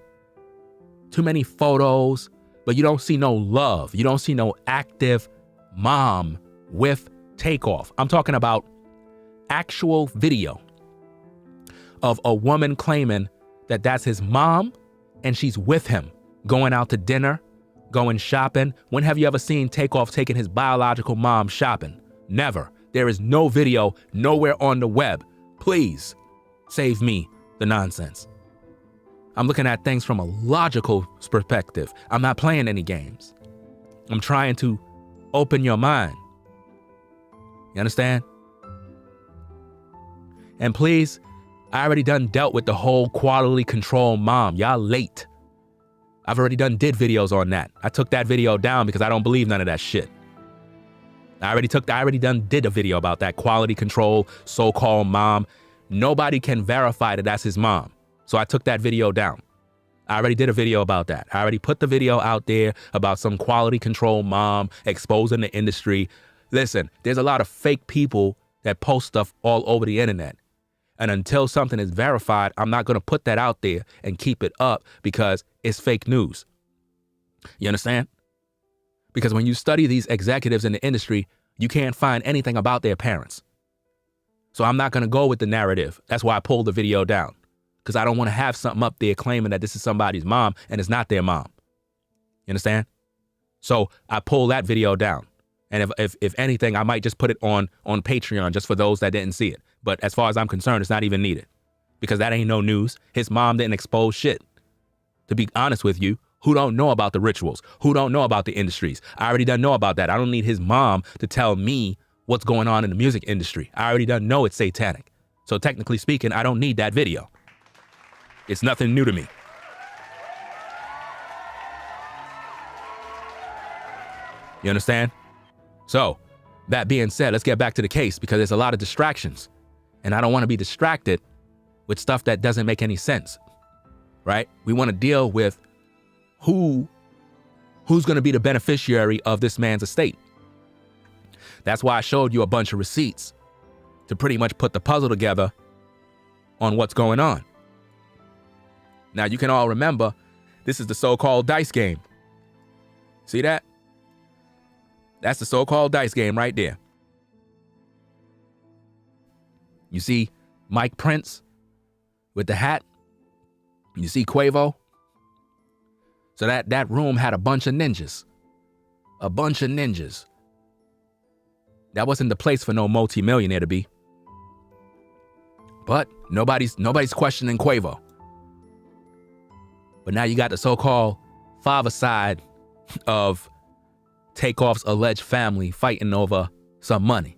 Too many photos, but you don't see no love. You don't see no active mom with Takeoff. I'm talking about actual video of a woman claiming that that's his mom and she's with him, going out to dinner, going shopping. When have you ever seen Takeoff taking his biological mom shopping? Never. There is no video nowhere on the web. Please save me the nonsense. I'm looking at things from a logical perspective. I'm not playing any games. I'm trying to open your mind. You understand? And please, I already done dealt with the whole quality control mom. Y'all late. I've already did videos on that. I took that video down because I don't believe none of that shit. I already did a video about that quality control so-called mom. Nobody can verify that that's his mom. So I took that video down. I already did a video about that. I already put the video out there about some quality control mom exposing the industry. Listen, there's a lot of fake people that post stuff all over the internet. And until something is verified, I'm not going to put that out there and keep it up because it's fake news. You understand? Because when you study these executives in the industry, You can't find anything about their parents. So I'm not going to go with the narrative. That's why I pulled the video down, because I don't want to have something up there claiming that this is somebody's mom and it's not their mom. You understand? So I pulled that video down. And if anything, I might just put it on Patreon just for those that didn't see it. But as far as I'm concerned, it's not even needed, because that ain't no news. His mom didn't expose shit. To be honest with you, who don't know about the rituals? Who don't know about the industries? I already done know about that. I don't need his mom to tell me what's going on in the music industry. I already done know it's satanic. So technically speaking, I don't need that video. It's nothing new to me. You understand? So, that being said, let's get back to the case, because there's a lot of distractions. And I don't want to be distracted with stuff that doesn't make any sense. Right? We want to deal with who's going to be the beneficiary of this man's estate. That's why I showed you a bunch of receipts to pretty much put the puzzle together on what's going on. Now, you can all remember, this is the so-called dice game. See that? That's the so-called dice game right there. You see Mike Prince with the hat? You see Quavo? So that room had a bunch of ninjas. A bunch of ninjas. That wasn't the place for no multi-millionaire to be. But nobody's questioning Quavo. But now you got the so-called father side of Takeoff's alleged family fighting over some money.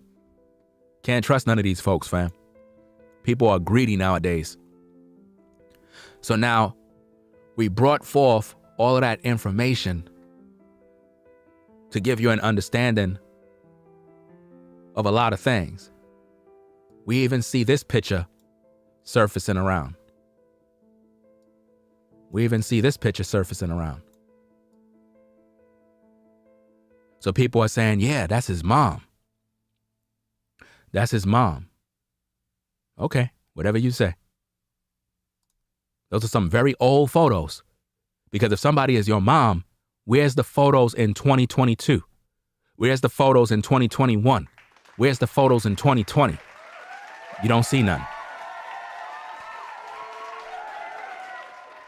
Can't trust none of these folks, fam. People are greedy nowadays. So now we brought forth all of that information to give you an understanding of a lot of things. We even see this picture surfacing around. So people are saying, yeah, that's his mom. That's his mom. Okay, whatever you say. Those are some very old photos. Because if somebody is your mom, where's the photos in 2022? Where's the photos in 2021? Where's the photos in 2020? You don't see none.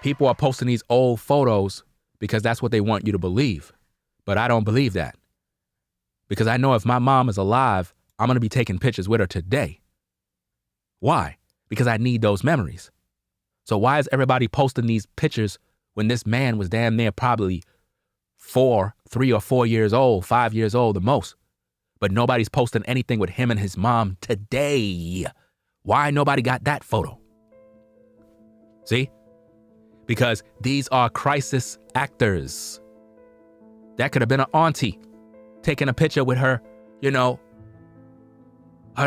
People are posting these old photos because that's what they want you to believe. But I don't believe that. Because I know if my mom is alive, I'm going to be taking pictures with her today. Why? Because I need those memories. So why is everybody posting these pictures when this man was damn near probably 3 or 4 years old, 5 years old the most? But nobody's posting anything with him and his mom today. Why nobody got that photo? See? Because these are crisis actors. That could have been an auntie taking a picture with her, her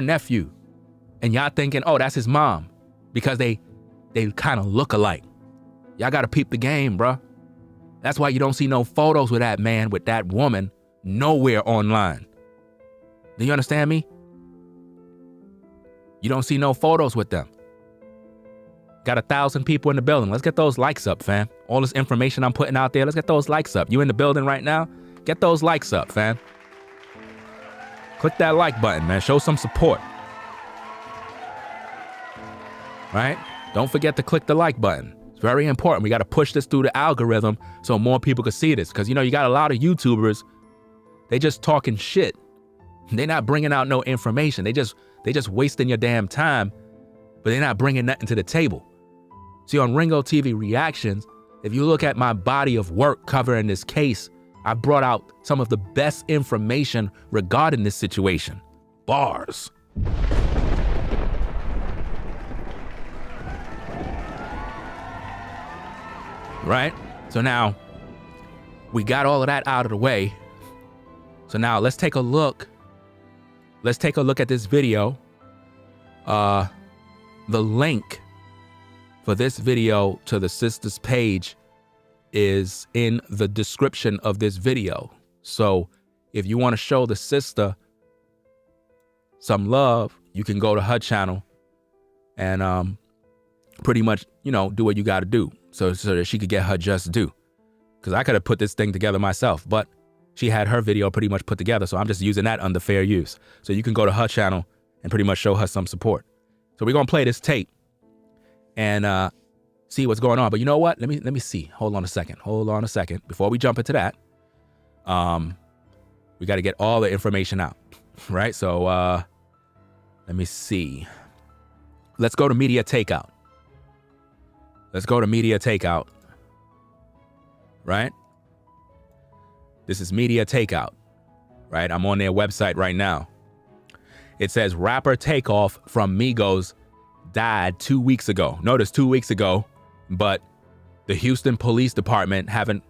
nephew. And y'all thinking, oh, that's his mom. Because they kind of look alike. Y'all got to peep the game, bruh. That's why you don't see no photos with that man, with that woman, nowhere online. Do you understand me? You don't see no photos with them. Got 1,000 people in the building. Let's get those likes up, fam. All this information I'm putting out there, let's get those likes up. You in the building right now? Get those likes up, fam. Click that like button, man. Show some support. Right? Don't forget to click the like button. It's very important. We got to push this through the algorithm so more people can see this. Because, you got a lot of YouTubers, they just talking shit. They're not bringing out no information. They just wasting your damn time, but they're not bringing nothing to the table. See, on Ringo TV Reactions, if you look at my body of work covering this case, I brought out some of the best information regarding this situation. Bars. Right? So now we got all of that out of the way. So now let's take a look. Let's take a look at this video. The link for this video to the sister's page is in the description of this video. So if you want to show the sister some love, you can go to her channel and pretty much, do what you got to do so that she could get her just due. Because I could have put this thing together myself, but she had her video pretty much put together. So I'm just using that under fair use. So you can go to her channel and pretty much show her some support. So we're going to play this tape and see what's going on. But you know what? Let me see. Hold on a second. Before we jump into that, we got to get all the information out, right? So let me see. Let's go to Media Takeout. Right? This is Media Takeout, right? I'm on their website right now. It says rapper Takeoff from Migos died 2 weeks ago. Notice 2 weeks ago, but the Houston Police Department haven't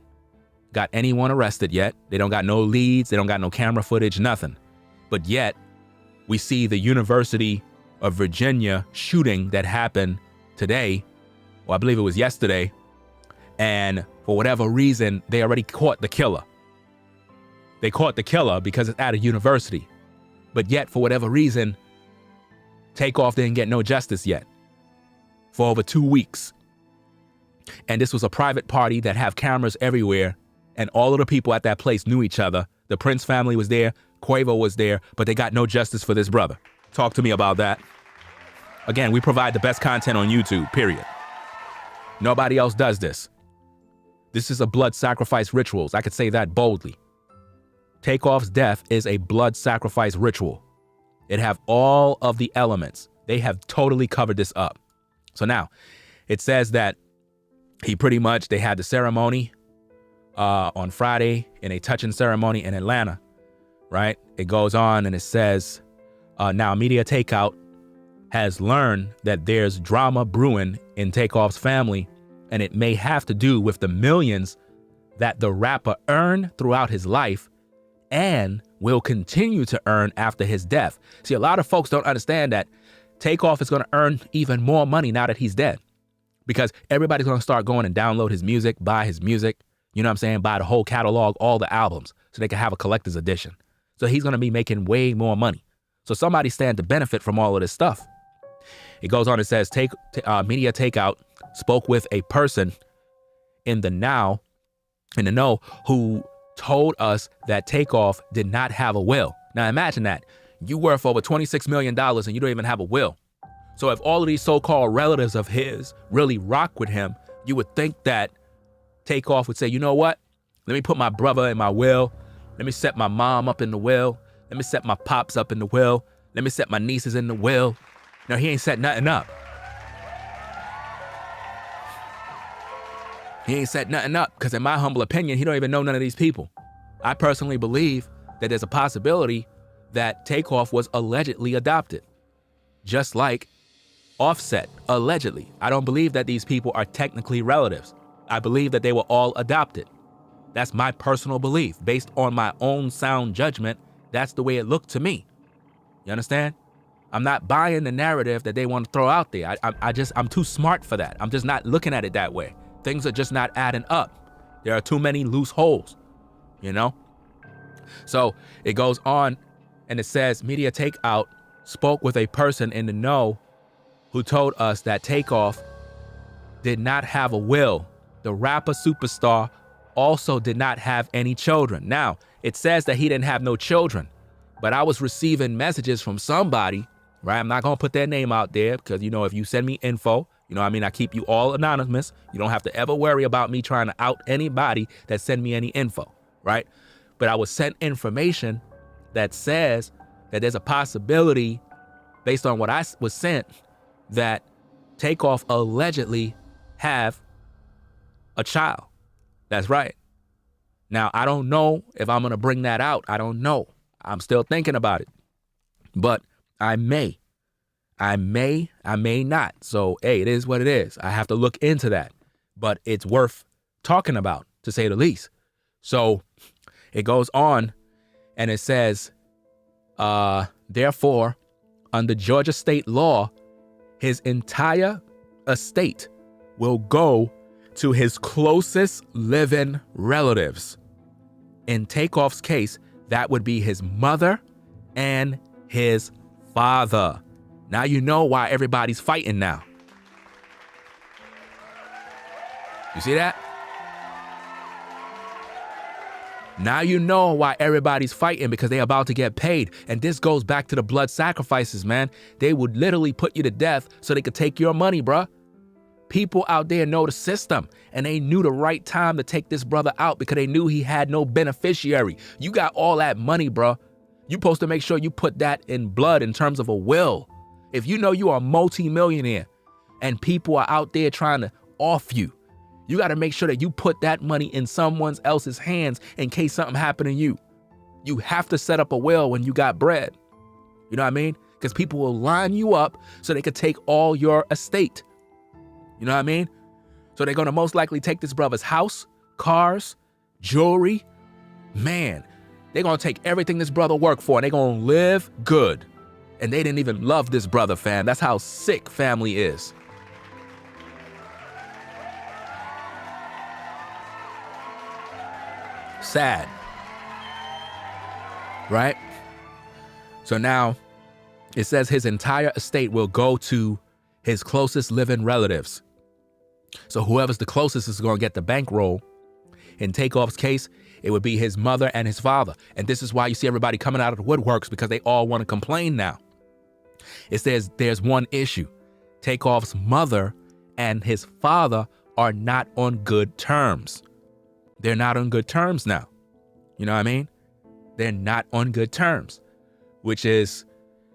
got anyone arrested yet. They don't got no leads. They don't got no camera footage, nothing. But yet we see the University of Virginia shooting that happened today, or I believe it was yesterday. And for whatever reason, they already caught the killer. They caught the killer because it's at a university. But yet, for whatever reason, Takeoff didn't get no justice yet for over 2 weeks. And this was a private party that have cameras everywhere. And all of the people at that place knew each other. The Prince family was there. Quavo was there. But they got no justice for this brother. Talk to me about that. Again, we provide the best content on YouTube, period. Nobody else does this. This is a blood sacrifice rituals. I could say that boldly. Takeoff's death is a blood sacrifice ritual. It have all of the elements. They have totally covered this up. So now, it says that they had the ceremony on Friday in a touching ceremony in Atlanta, right? It goes on and it says, now Media Takeout has learned that there's drama brewing in Takeoff's family, and it may have to do with the millions that the rapper earned throughout his life and will continue to earn after his death. See, a lot of folks don't understand that Takeoff is going to earn even more money now that he's dead, because everybody's going to start going and download his music, buy his music, you know what I'm saying, buy the whole catalog, all the albums, so they can have a collector's edition. So he's going to be making way more money. So somebody stand to benefit from all of this stuff. It goes on, it says, Media Takeout spoke with a person in the know who told us that Takeoff did not have a will. Now imagine that. You worth over $26 million and you don't even have a will. So if all of these so-called relatives of his really rock with him, you would think that Takeoff would say, you know what? Let me put my brother in my will. Let me set my mom up in the will. Let me set my pops up in the will. Let me set my nieces in the will. No, he ain't set nothing up. He ain't set nothing up because in my humble opinion, he don't even know none of these people. I personally believe that there's a possibility that Takeoff was allegedly adopted, just like Offset, allegedly. I don't believe that these people are technically relatives. I believe that they were all adopted. That's my personal belief. Based on my own sound judgment, that's the way it looked to me. You understand? I'm not buying the narrative that they want to throw out there. I'm too smart for that. I'm just not looking at it that way. Things are just not adding up. There are too many loose holes, you know? So it goes on and it says, Media Takeout spoke with a person in the know who told us that Takeoff did not have a will. The rapper superstar also did not have any children. Now, it says that he didn't have no children, but I was receiving messages from somebody, right? I'm not going to put their name out there because, you know, if you send me info, you know what I mean? I keep you all anonymous. You don't have to ever worry about me trying to out anybody that send me any info, right? But I was sent information that says that there's a possibility, based on what I was sent, that Takeoff allegedly have a child. That's right. Now, I don't know if I'm going to bring that out. I don't know. I'm still thinking about it. But I may not. So, hey, it is what it is. I have to look into that. But it's worth talking about, to say the least. So it goes on and it says, therefore, under Georgia state law, his entire estate will go to his closest living relatives. In Takeoff's case, that would be his mother and his father. Now you know why everybody's fighting now. You see that? Now you know why everybody's fighting, because they're about to get paid. And this goes back to the blood sacrifices, man. They would literally put you to death so they could take your money, bruh. People out there know the system, and they knew the right time to take this brother out because they knew he had no beneficiary. You got all that money, bruh. You supposed to make sure you put that in blood in terms of a will. If you know you are a multi-millionaire and people are out there trying to off you, you got to make sure that you put that money in someone else's hands in case something happened to you. You have to set up a will when you got bread. You know what I mean? Because people will line you up so they could take all your estate. You know what I mean? So they're going to most likely take this brother's house, cars, jewelry. Man, they're going to take everything this brother worked for, and they're going to live good. And they didn't even love this brother, fam. That's how sick family is. Sad. Right? So now it says his entire estate will go to his closest living relatives. So whoever's the closest is going to get the bankroll. In Takeoff's case, it would be his mother and his father. And this is why you see everybody coming out of the woodworks, because they all want to complain now. It says there's one issue. Takeoff's mother and his father are not on good terms. They're not on good terms now. You know what I mean? They're not on good terms, which is,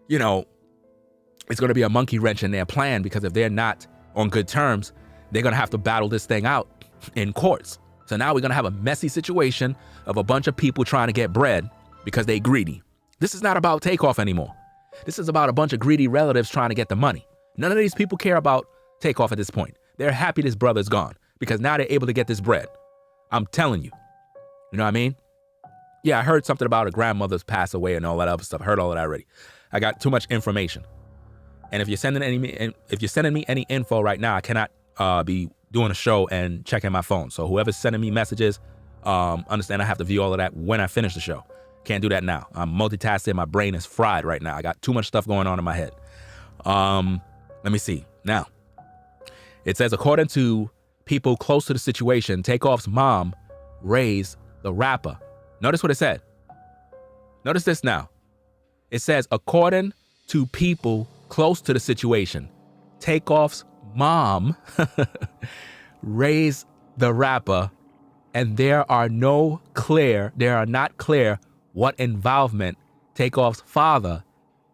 you know, it's going to be a monkey wrench in their plan, because if they're not on good terms, they're going to have to battle this thing out in courts. So now we're going to have a messy situation of a bunch of people trying to get bread because they greedy. This is not about Takeoff anymore. This is about a bunch of greedy relatives trying to get the money. None of these people care about Takeoff at this point. They're happy this brother's gone because now they're able to get this bread. I'm telling you. You know what I mean? Yeah, I heard something about a grandmother's passed away and all that other stuff. I heard all of that already. I got too much information. And if you're sending me any info right now, I cannot be doing a show and checking my phone. So whoever's sending me messages, understand I have to view all of that when I finish the show. Can't do that now. I'm multitasking. My brain is fried right now. I got too much stuff going on in my head. Let me see. Now, it says, according to people close to the situation, Takeoff's mom raised the rapper. Notice what it said. Notice this now. It says, according to people close to the situation, Takeoff's mom raised the rapper, and there are not clear what involvement Takeoff's father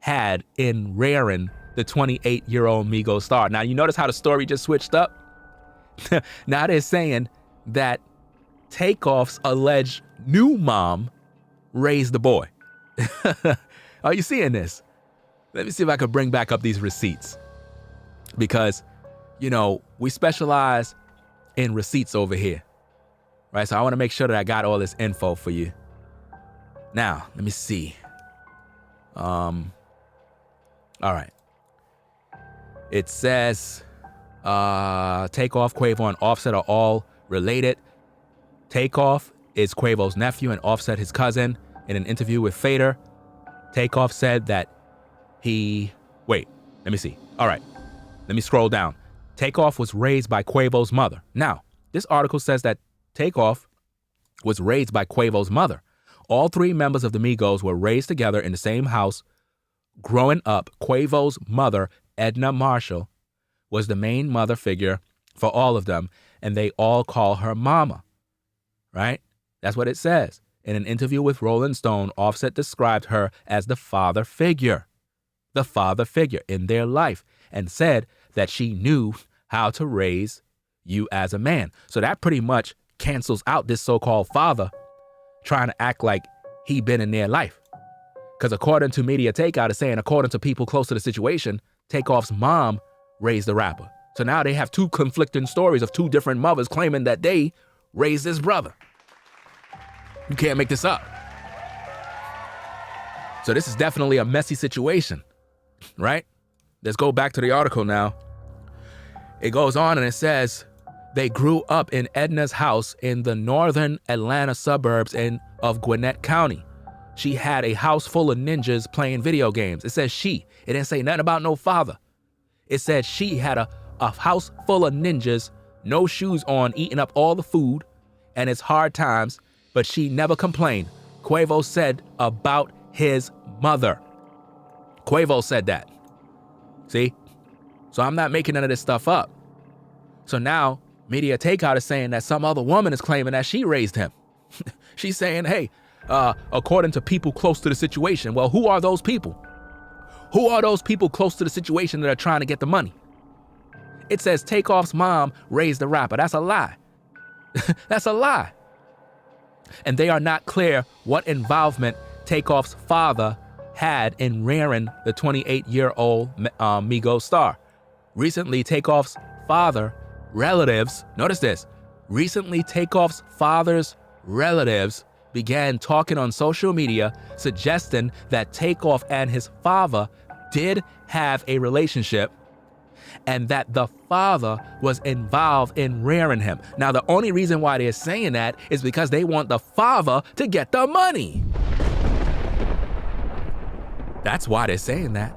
had in rearing the 28-year-old Migos star. Now, you notice how the story just switched up? Now they're saying that Takeoff's alleged new mom raised the boy. Are you seeing this? Let me see if I can bring back up these receipts. Because, you know, we specialize in receipts over here. Right? So I want to make sure that I got all this info for you. Now, let me see. All right. It says Takeoff, Quavo, and Offset are all related. Takeoff is Quavo's nephew and Offset his cousin. In an interview with Fader, Takeoff said that wait, let me see. All right, let me scroll down. Takeoff was raised by Quavo's mother. Now, this article says that Takeoff was raised by Quavo's mother. All three members of the Migos were raised together in the same house. Growing up, Quavo's mother, Edna Marshall, was the main mother figure for all of them, and they all call her mama. Right? That's what it says. In an interview with Rolling Stone, Offset described her as the father figure in their life, and said that she knew how to raise you as a man. So that pretty much cancels out this so-called father trying to act like he been in their life. Because according to Media Takeout, it's saying, according to people close to the situation, Takeoff's mom raised the rapper. So now they have two conflicting stories of two different mothers claiming that they raised this brother. You can't make this up. So this is definitely a messy situation, right? Let's go back to the article now. It goes on and it says, they grew up in Edna's house in the northern Atlanta suburbs of Gwinnett County. She had a house full of ninjas playing video games. It says she. It didn't say nothing about no father. It said she had a house full of ninjas, no shoes on, eating up all the food, and it's hard times but she never complained. Quavo said about his mother. Quavo said that. See? So I'm not making none of this stuff up. So now Media Takeout is saying that some other woman is claiming that she raised him. She's saying, hey, according to people close to the situation. Well, who are those people? Who are those people close to the situation that are trying to get the money? It says Takeoff's mom raised the rapper. That's a lie. That's a lie. And they are not clear what involvement Takeoff's father had in rearing the 28-year-old Migos star. Recently, Takeoff's father relatives, notice this, recently Takeoff's father's relatives began talking on social media suggesting that Takeoff and his father did have a relationship and that the father was involved in rearing him. Now, the only reason why they're saying that is because they want the father to get the money. That's why they're saying that.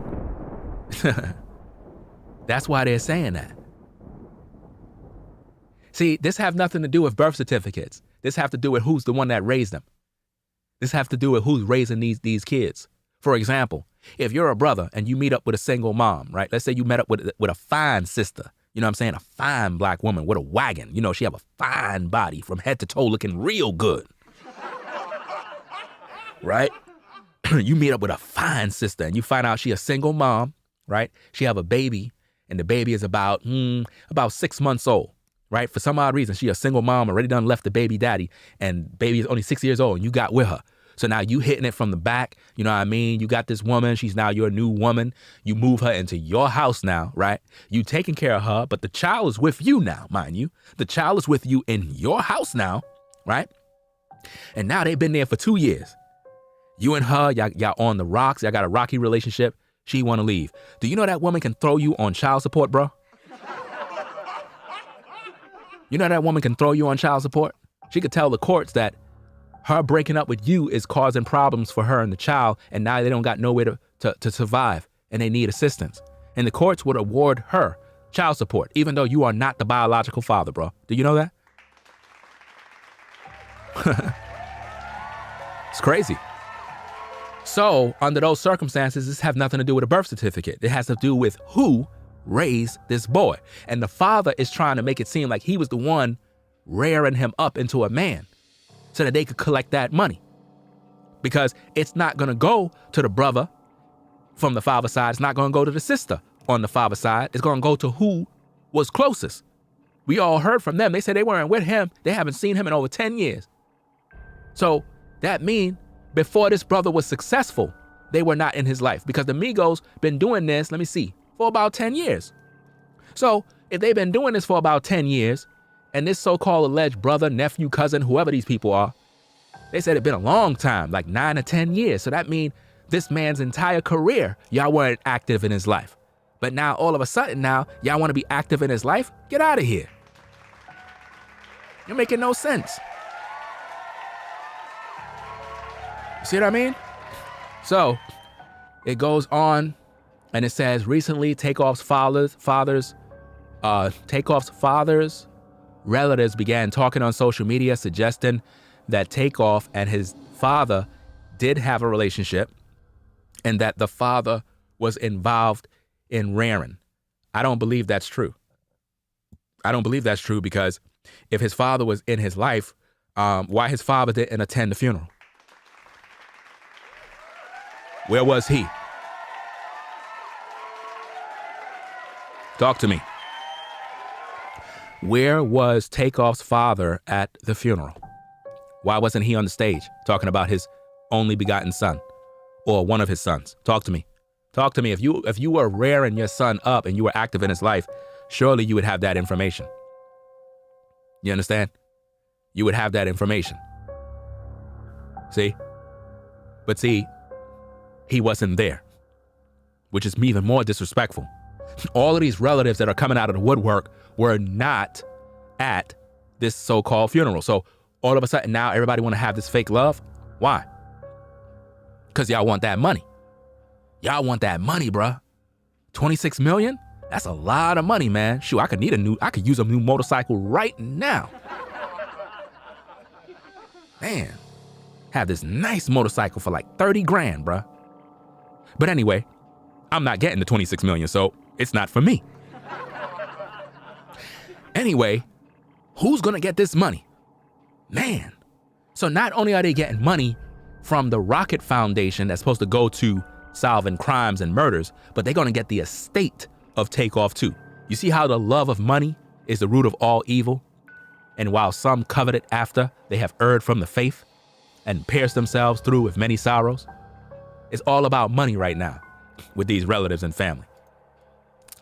That's why they're saying that. See, this have nothing to do with birth certificates. This have to do with who's the one that raised them. This have to do with who's raising these kids. For example, if you're a brother and you meet up with a single mom, right? Let's say you met up with a fine sister, you know what I'm saying? A fine black woman with a wagon. You know, she have a fine body from head to toe looking real good. Right? You meet up with a fine sister and you find out she a single mom, right? She have a baby and the baby is about 6 months old, right? For some odd reason, she a single mom, already done left the baby daddy and baby is only 6 years old and you got with her. So now you hitting it from the back, you know what I mean? You got this woman, she's now your new woman. You move her into your house now, right? You taking care of her, but the child is with you now, mind you. The child is with you in your house now, right? And now they've been there for 2 years. You and her, y'all on the rocks, y'all got a rocky relationship. She want to leave. Do you know that woman can throw you on child support, bro? You know that woman can throw you on child support? She could tell the courts that her breaking up with you is causing problems for her and the child, and now they don't got nowhere to survive, and they need assistance. And the courts would award her child support, even though you are not the biological father, bro. Do you know that? It's crazy. So, under those circumstances, this have nothing to do with a birth certificate. It has to do with who raised this boy. And the father is trying to make it seem like he was the one rearing him up into a man so that they could collect that money. Because it's not going to go to the brother from the father's side. It's not going to go to the sister on the father's side. It's going to go to who was closest. We all heard from them. They said they weren't with him. They haven't seen him in over 10 years. So that means before this brother was successful, they were not in his life because the Migos been doing this, for about 10 years. So if they've been doing this for about 10 years, and this so-called alleged brother, nephew, cousin, whoever these people are, they said it'd been a long time, like 9 or 10 years. So that means this man's entire career, y'all weren't active in his life. But now all of a sudden now, y'all want to be active in his life? Get out of here. You're making no sense. You see what I mean? So it goes on and it says recently Takeoff's father's relatives began talking on social media suggesting that Takeoff and his father did have a relationship and that the father was involved in rearing. I don't believe that's true. I don't believe that's true because if his father was in his life, why his father didn't attend the funeral? Where was he? Talk to me. Where was Takeoff's father at the funeral? Why wasn't he on the stage talking about his only begotten son or one of his sons? Talk to me. Talk to me. If you were rearing your son up and you were active in his life, surely you would have that information. You understand? You would have that information. See? But see, he wasn't there, which is even more disrespectful. All of these relatives that are coming out of the woodwork were not at this so-called funeral. So all of a sudden now everybody want to have this fake love. Why? Because y'all want that money. Y'all want that money, bruh. 26 million? That's a lot of money, man. Shoot, I could use a new motorcycle right now. Man, have this nice motorcycle for like 30 grand, bruh. But anyway, I'm not getting the 26 million, so it's not for me. Anyway, who's gonna get this money? Man. So not only are they getting money from the Rocket Foundation that's supposed to go to solving crimes and murders, but they're gonna get the estate of Takeoff too. You see how the love of money is the root of all evil? And while some covet it after they have erred from the faith and pierced themselves through with many sorrows, it's all about money right now with these relatives and family.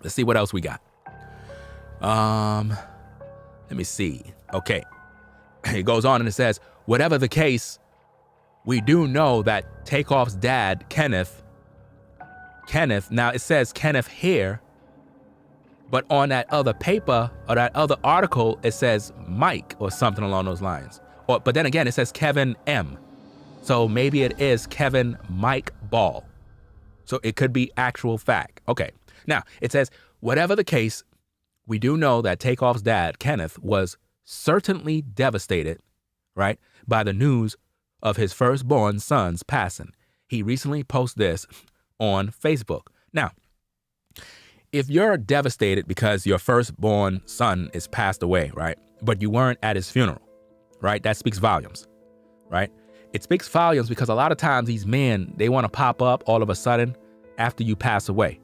Let's see what else we got. Let me see. Okay. It goes on and it says, whatever the case, we do know that Takeoff's dad, Kenneth, now it says Kenneth here, but on that other paper or that other article, it says Mike or something along those lines. But then again, it says Kevin M. So maybe it is Kevin Mike Ball. So it could be actual fact. Okay. Now it says, whatever the case, we do know that Takeoff's dad, Kenneth, was certainly devastated, right, by the news of his firstborn son's passing. He recently posted this on Facebook. Now, if you're devastated because your firstborn son is passed away, right, but you weren't at his funeral, right, that speaks volumes, right? It speaks volumes because a lot of times these men, they want to pop up all of a sudden after you pass away.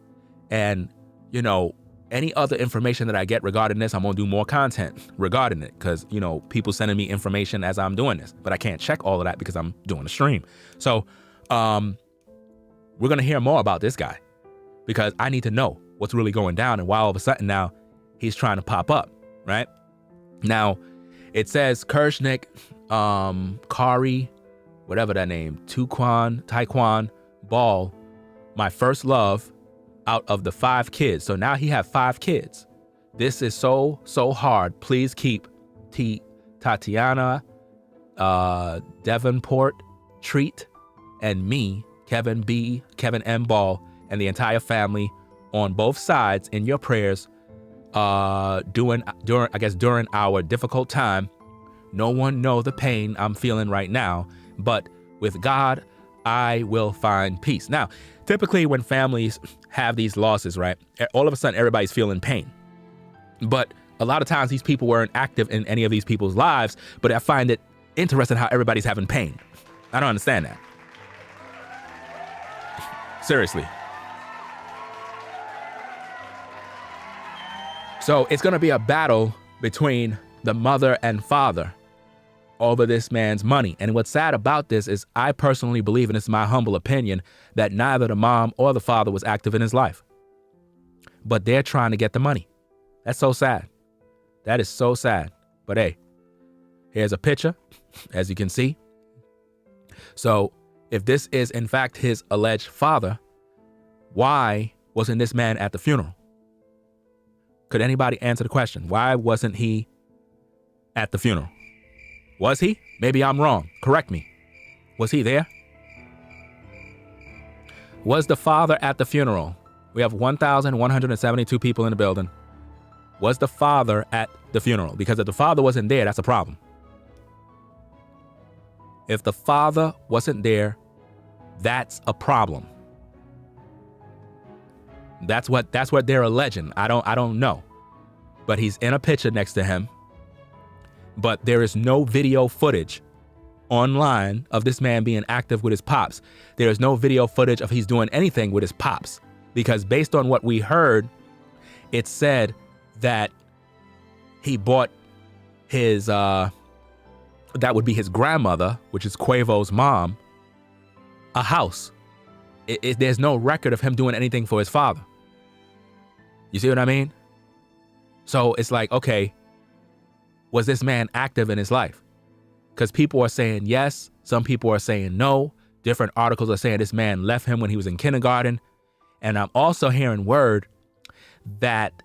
And, you know, any other information that I get regarding this, I'm going to do more content regarding it because, you know, people sending me information as I'm doing this, but I can't check all of that because I'm doing a stream. So we're going to hear more about this guy because I need to know what's really going down and why all of a sudden now he's trying to pop up, right? Now, it says Kirshnik, Kari, whatever that name, Taekwon Ball, my first love, out of the 5 kids. So now he have 5 kids. This is so hard. Please keep Tatiana, Devonport, Treat, and me, Kevin M. Ball, and the entire family on both sides in your prayers during our difficult time. No one know the pain I'm feeling right now, but with God, I will find peace. Now, typically when families have these losses, right, all of a sudden everybody's feeling pain. But a lot of times these people weren't active in any of these people's lives, but I find it interesting how everybody's having pain. I don't understand that. Seriously. So it's going to be a battle between the mother and father over this man's money. And what's sad about this is I personally believe, and it's my humble opinion, that neither the mom or the father was active in his life. But they're trying to get the money. That's so sad. That is so sad. But hey, here's a picture, as you can see. So if this is in fact his alleged father, why wasn't this man at the funeral? Could anybody answer the question? Why wasn't he at the funeral? Was he? Maybe I'm wrong. Correct me. Was he there? Was the father at the funeral? We have 1,172 people in the building. Was the father at the funeral? Because if the father wasn't there, that's a problem. If the father wasn't there, that's a problem. That's what they're alleging. I don't know. But he's in a picture next to him. But there is no video footage online of this man being active with his pops. There is no video footage of he's doing anything with his pops. Because based on what we heard, it said that he bought his, that would be his grandmother, which is Quavo's mom, a house. There's no record of him doing anything for his father. You see what I mean? So it's like, okay, was this man active in his life? Because people are saying yes. Some people are saying no. Different articles are saying this man left him when he was in kindergarten. And I'm also hearing word that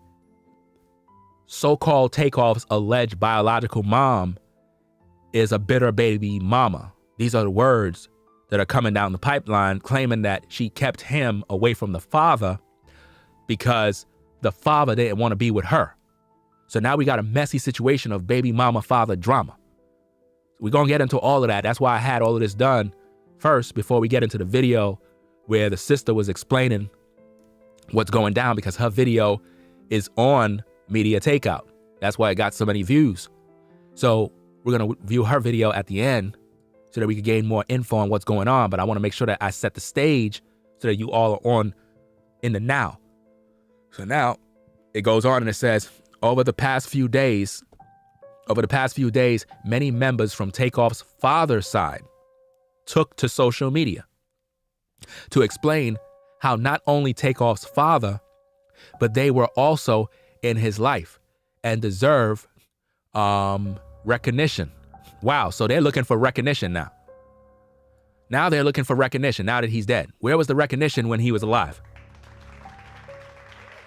so-called Takeoff's alleged biological mom is a bitter baby mama. These are the words that are coming down the pipeline, claiming that she kept him away from the father because the father didn't want to be with her. So now we got a messy situation of baby mama father drama. We're going to get into all of that. That's why I had all of this done first before we get into the video where the sister was explaining what's going down, because her video is on Media Takeout. That's why it got so many views. So we're going to view her video at the end so that we can gain more info on what's going on. But I want to make sure that I set the stage so that you all are on in the now. So now it goes on and it says, over the past few days, many members from Takeoff's father's side took to social media to explain how not only Takeoff's father, but they were also in his life and deserve recognition. Wow, so they're looking for recognition now. Now they're looking for recognition now that he's dead. Where was the recognition when he was alive?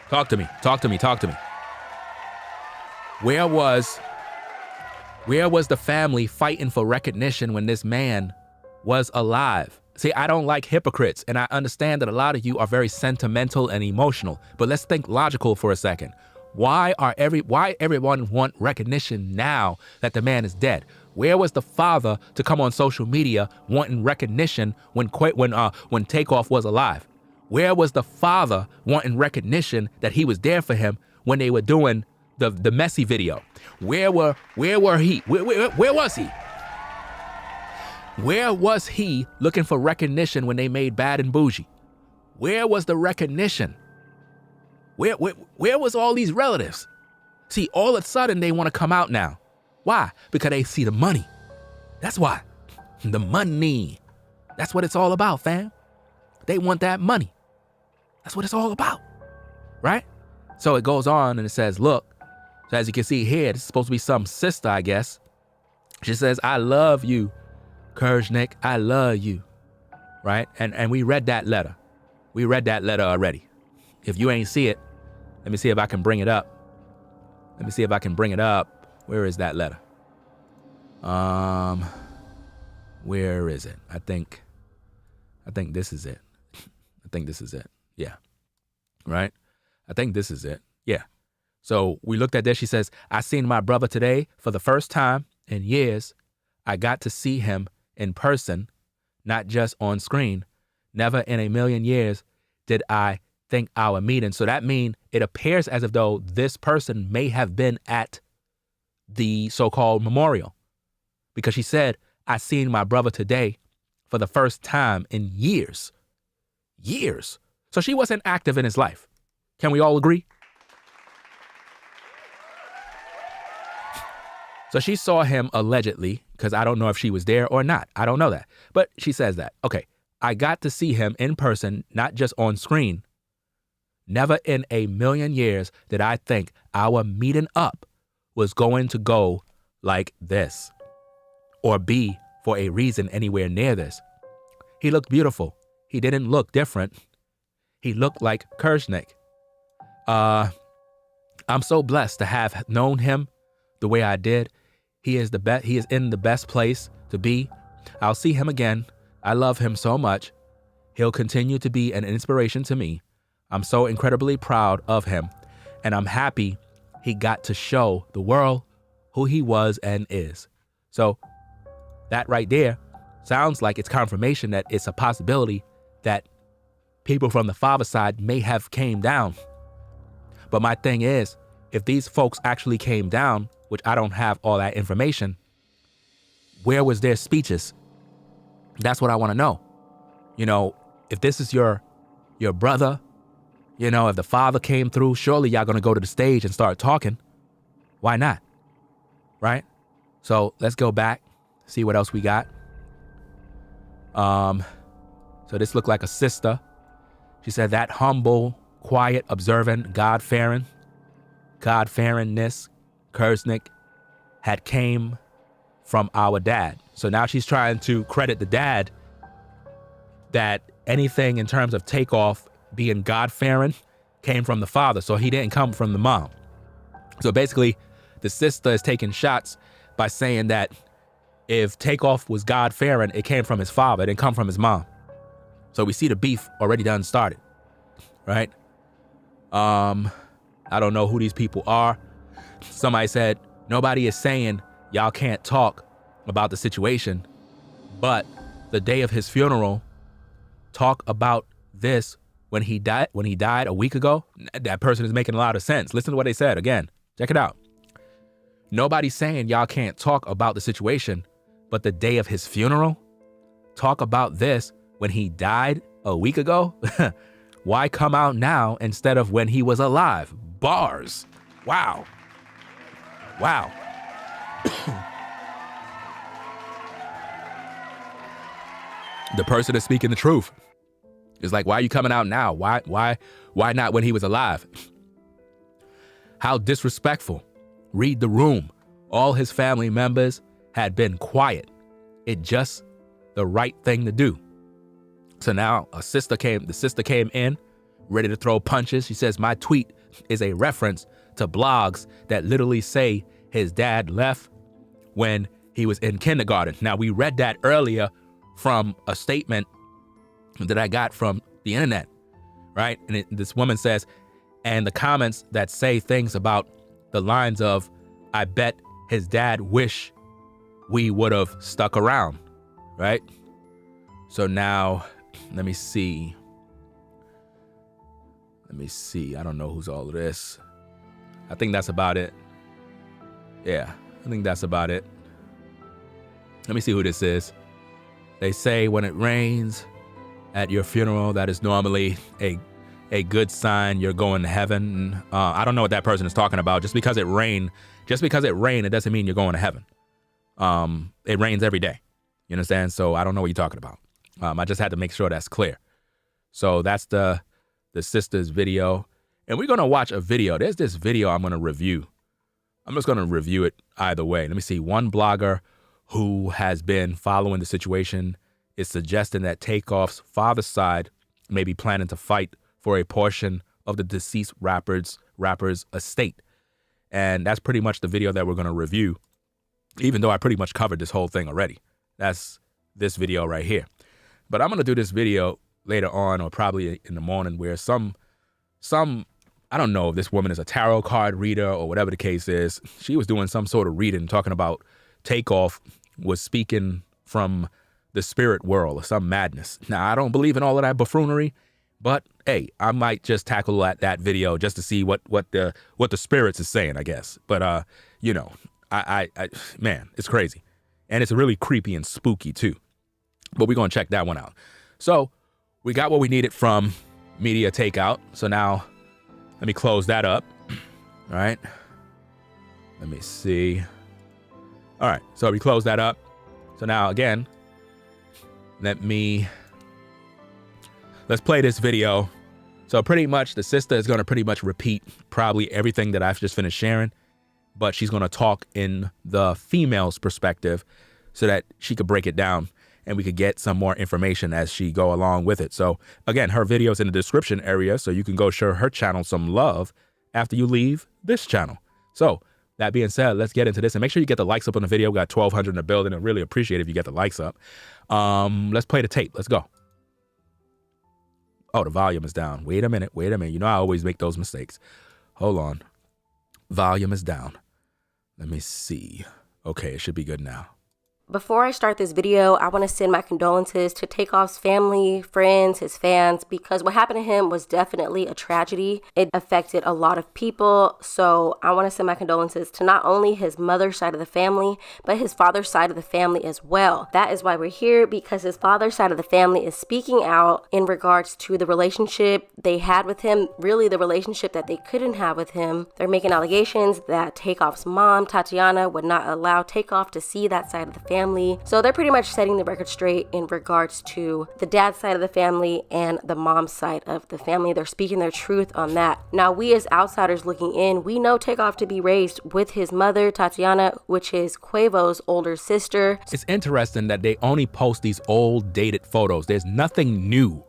Talk to me. Where was the family fighting for recognition when this man was alive? See, I don't like hypocrites, and I understand that a lot of you are very sentimental and emotional, but let's think logical for a second. Why everyone want recognition now that the man is dead? Where was the father to come on social media wanting recognition when Takeoff was alive? Where was the father wanting recognition that he was there for him when they were doing the messy video? Where was he? Where was he? Where was he looking for recognition when they made Bad and Bougie? Where was the recognition? Where was all these relatives? See, all of a sudden they want to come out now. Why? Because they see the money. That's why. The money. That's what it's all about, fam. They want that money. That's what it's all about. Right? So it goes on and it says, look, so as you can see here, this is supposed to be some sister, I guess. She says, I love you, Kersnick. I love you. Right? And we read that letter. We read that letter already. If you ain't see it, let me see if I can bring it up. Where is that letter? Where is it? I think this is it. Yeah. Right? I think this is it. Yeah. So we looked at this. She says, I seen my brother today for the first time in years. I got to see him in person, not just on screen. Never in a million years did I think our meeting. So that means it appears as if though this person may have been at the so-called memorial, because she said, I seen my brother today for the first time in years. So she wasn't active in his life. Can we all agree? So she saw him allegedly, because I don't know if she was there or not. I don't know that. But she says that. Okay, I got to see him in person, not just on screen. Never in a million years did I think our meeting up was going to go like this, or be for a reason anywhere near this. He looked beautiful. He didn't look different. He looked like Kersnick. I'm so blessed to have known him the way I did. He is in the best place to be. I'll see him again. I love him so much. He'll continue to be an inspiration to me. I'm so incredibly proud of him, and I'm happy he got to show the world who he was and is. So that right there sounds like it's confirmation that it's a possibility that people from the father side may have came down. But my thing is, if these folks actually came down, which I don't have all that information, where was their speeches? That's what I want to know. You know, if this is your brother, you know, if the father came through, surely y'all gonna go to the stage and start talking. Why not? Right? So let's go back, see what else we got. So this looked like a sister. She said that humble, quiet, observant, God-fearingness, Kersnick, had came from our dad. So now she's trying to credit the dad that anything in terms of Takeoff being God-fearing came from the father. So he didn't come from the mom. So basically, the sister is taking shots by saying that if Takeoff was God-fearing, it came from his father. It didn't come from his mom. So we see the beef already done started, right? I don't know who these people are. Somebody said, nobody is saying y'all can't talk about the situation, but the day of his funeral, talk about this when he died a week ago. That person is making a lot of sense. Listen to what they said again. Check it out. Nobody's saying y'all can't talk about the situation, but the day of his funeral, talk about this when he died a week ago. Why come out now instead of when he was alive? Bars. Wow. The person is speaking the truth. It's like, why are you coming out now? Why not when he was alive? How disrespectful. Read the room. All his family members had been quiet. It just the right thing to do. So now the sister came in, ready to throw punches. She says, my tweet is a reference to blogs that literally say his dad left when he was in kindergarten. Now, we read that earlier from a statement that I got from the internet, right? And this woman says, and the comments that say things about the lines of, I bet his dad wish we would have stuck around, right? So now, let me see. I don't know who's all of this. I think that's about it. Yeah, I think that's about it. Let me see who this is. They say when it rains at your funeral, that is normally a good sign you're going to heaven. I don't know what that person is talking about. Just because it rained, it doesn't mean you're going to heaven. It rains every day. You understand? So I don't know what you're talking about. I just had to make sure that's clear. So that's the sister's video. And we're going to watch a video. There's this video I'm going to review. I'm just going to review it either way. Let me see. One blogger who has been following the situation is suggesting that Takeoff's father's side may be planning to fight for a portion of the deceased rapper's estate. And that's pretty much the video that we're going to review, even though I pretty much covered this whole thing already. That's this video right here. But I'm going to do this video later on, or probably in the morning, where some I don't know if this woman is a tarot card reader or whatever the case is. She was doing some sort of reading, talking about Takeoff was speaking from the spirit world or some madness. Now, I don't believe in all of that buffoonery, but hey, I might just tackle that video just to see what the spirits is saying, I guess. But you know, I man, it's crazy, and it's really creepy and spooky too. But we're gonna check that one out. So we got what we needed from Media Takeout. So now let me close that up. All right. Let me see. All right. So we close that up. So now again, let's play this video. So pretty much the sister is going to pretty much repeat probably everything that I've just finished sharing, but she's going to talk in the female's perspective so that she could break it down and we could get some more information as she go along with it. So again, her video is in the description area, so you can go show her channel some love after you leave this channel. So that being said, let's get into this, and make sure you get the likes up on the video. We got 1,200 in the building. I really appreciate it if you get the likes up. Let's play the tape. Let's go. Oh, the volume is down. Wait a minute. You know I always make those mistakes. Hold on. Volume is down. Let me see. Okay, it should be good now. Before I start this video, I want to send my condolences to Takeoff's family, friends, his fans, because what happened to him was definitely a tragedy. It affected a lot of people, so I want to send my condolences to not only his mother's side of the family, but his father's side of the family as well. That is why we're here, because his father's side of the family is speaking out in regards to the relationship they had with him, really the relationship that they couldn't have with him. They're making allegations that Takeoff's mom, Tatiana, would not allow Takeoff to see that side of the family. So they're pretty much setting the record straight in regards to the dad's side of the family and the mom's side of the family. They're speaking their truth on that. Now, we as outsiders looking in, we know Takeoff to be raised with his mother, Tatiana, which is Quavo's older sister. It's interesting that they only post these old dated photos. There's nothing new.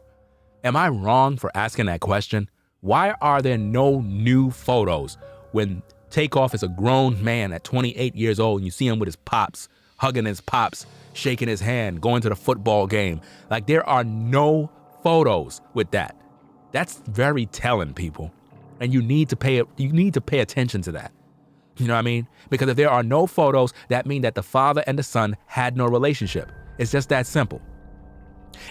Am I wrong for asking that question? Why are there no new photos when Takeoff is a grown man at 28 years old and you see him with his pops, hugging his pops, shaking his hand, going to the football game? Like, there are no photos with that. That's very telling, people. And you need to pay attention to that. You know what I mean? Because if there are no photos, that means that the father and the son had no relationship. It's just that simple.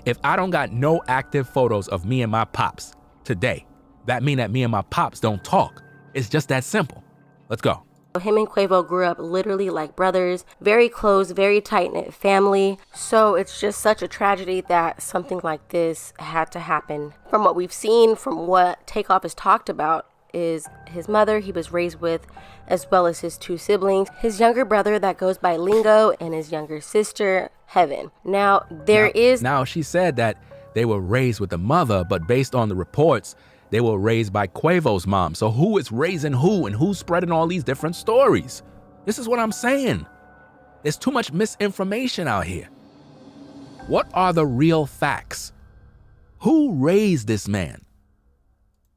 If I don't got no active photos of me and my pops today, that means that me and my pops don't talk. It's just that simple. Let's go. Him and Quavo grew up literally like brothers, very close, very tight-knit family. So it's just such a tragedy that something like this had to happen. From what we've seen, from what Takeoff has talked about, is his mother he was raised with, as well as his two siblings, his younger brother that goes by Lingo, and his younger sister, Heaven. Now, Now, she said that they were raised with the mother, but based on the reports, they were raised by Quavo's mom. So who is raising who and who's spreading all these different stories? This is what I'm saying. There's too much misinformation out here. What are the real facts? Who raised this man?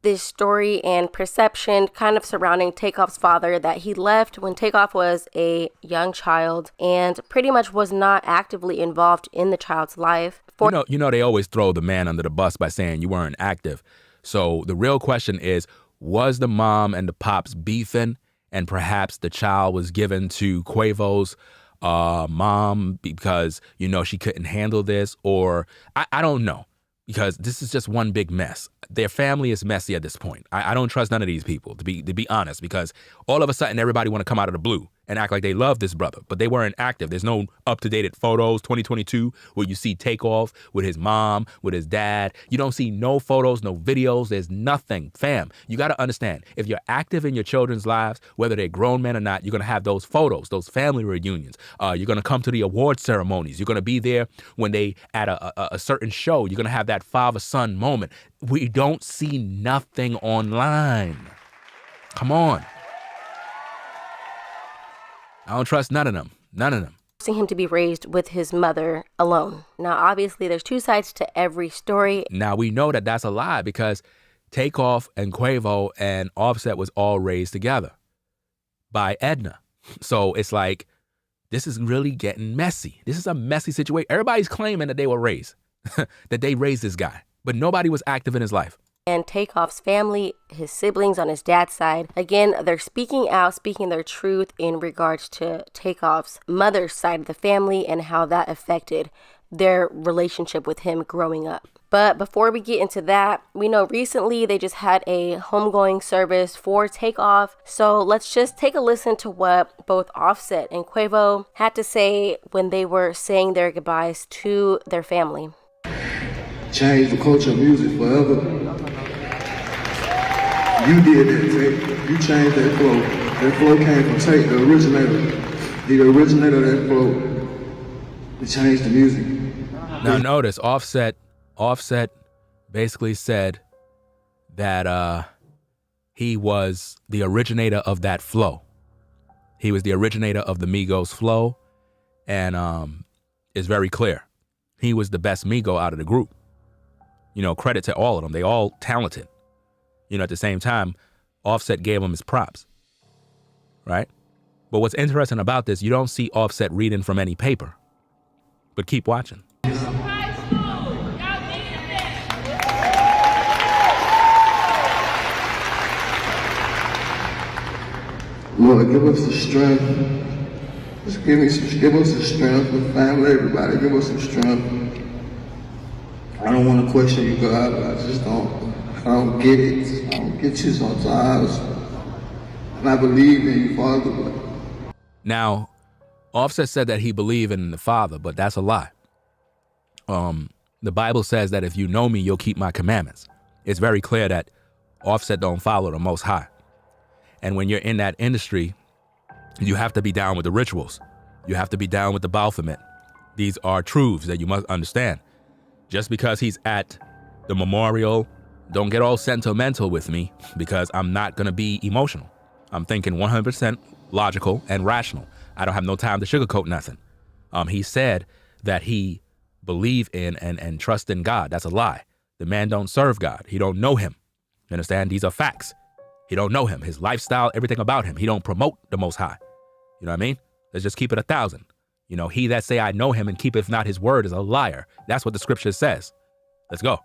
This story and perception kind of surrounding Takeoff's father, that he left when Takeoff was a young child and pretty much was not actively involved in the child's life. You know, they always throw the man under the bus by saying you weren't active. So the real question is, was the mom and the pops beefing, and perhaps the child was given to Quavo's mom because, you know, she couldn't handle this? Or I don't know, because this is just one big mess. Their family is messy at this point. I don't trust none of these people, to be honest, because all of a sudden everybody want to come out of the blue and act like they love this brother, but they weren't active. There's no up-to-date photos, 2022, where you see Takeoff with his mom, with his dad. You don't see no photos, no videos. There's nothing. Fam, you got to understand, if you're active in your children's lives, whether they're grown men or not, you're going to have those photos, those family reunions. You're going to come to the award ceremonies. You're going to be there when they at a certain show. You're going to have that father-son moment. We don't see nothing online. Come on. I don't trust none of them. None of them. Forcing him to be raised with his mother alone. Now, obviously, there's two sides to every story. Now, we know that that's a lie, because Takeoff and Quavo and Offset was all raised together by Edna. So it's like, this is really getting messy. This is a messy situation. Everybody's claiming that they were raised, that they raised this guy, but nobody was active in his life. And Takeoff's family, his siblings on his dad's side, again, they're speaking out, speaking their truth in regards to Takeoff's mother's side of the family and how that affected their relationship with him growing up. But before we get into that, we know recently they just had a homegoing service for Takeoff. So let's just take a listen to what both Offset and Quavo had to say when they were saying their goodbyes to their family. Change the culture of music forever. You did that, Tate. You changed that flow. That flow came from Tate, the originator. The originator of that flow. It changed the music. Now notice, Offset basically said that he was the originator of that flow. He was the originator of the Migos flow, and it's very clear. He was the best Migo out of the group. You know, credit to all of them. They all talented. You know, at the same time, Offset gave him his props, right? But what's interesting about this, you don't see Offset reading from any paper. But keep watching. Lord, give us the strength. Just give us the strength, the family, everybody, give us some strength. I don't want to question you, God, but I don't get it. I don't get you sometimes. And I believe in you, Father. Now, Offset said that he believed in the Father, but that's a lie. The Bible says that if you know me, you'll keep my commandments. It's very clear that Offset don't follow the Most High. And when you're in that industry, you have to be down with the rituals. You have to be down with the Baphomet. These are truths that you must understand. Just because he's at the memorial, don't get all sentimental with me, because I'm not going to be emotional. I'm thinking 100% logical and rational. I don't have no time to sugarcoat nothing. He said that he believed in and trust in God. That's a lie. The man don't serve God. He don't know him. You understand? These are facts. He don't know him. His lifestyle, everything about him. He don't promote the Most High. You know what I mean? Let's just keep it 1,000. You know, he that say I know him and keepeth not his word is a liar. That's what the scripture says. Let's go.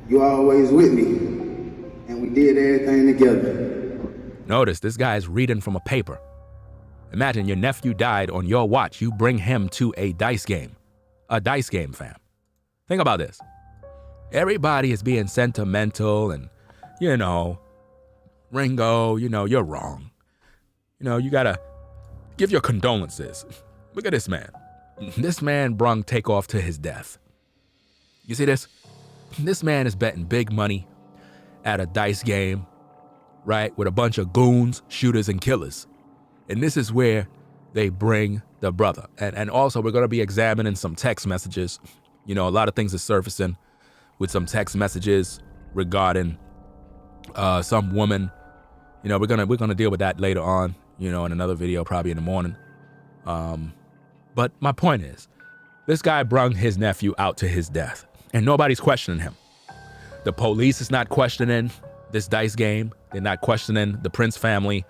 You always with me, and we did everything together. Notice this guy is reading from a paper. Imagine your nephew died on your watch. You bring him to a dice game. A dice game, fam. Think about this. Everybody is being sentimental and, Ringo, you're wrong. You gotta give your condolences. Look at this man. This man brung Takeoff to his death. You see this? This man is betting big money at a dice game, right? With a bunch of goons, shooters, and killers. And this is where they bring the brother. And also, we're going to be examining some text messages. A lot of things are surfacing with some text messages regarding some woman. We're gonna deal with that later on, in another video, probably in the morning. But my point is, this guy brung his nephew out to his death, and nobody's questioning him. The police is not questioning this dice game. They're not questioning the Prince family.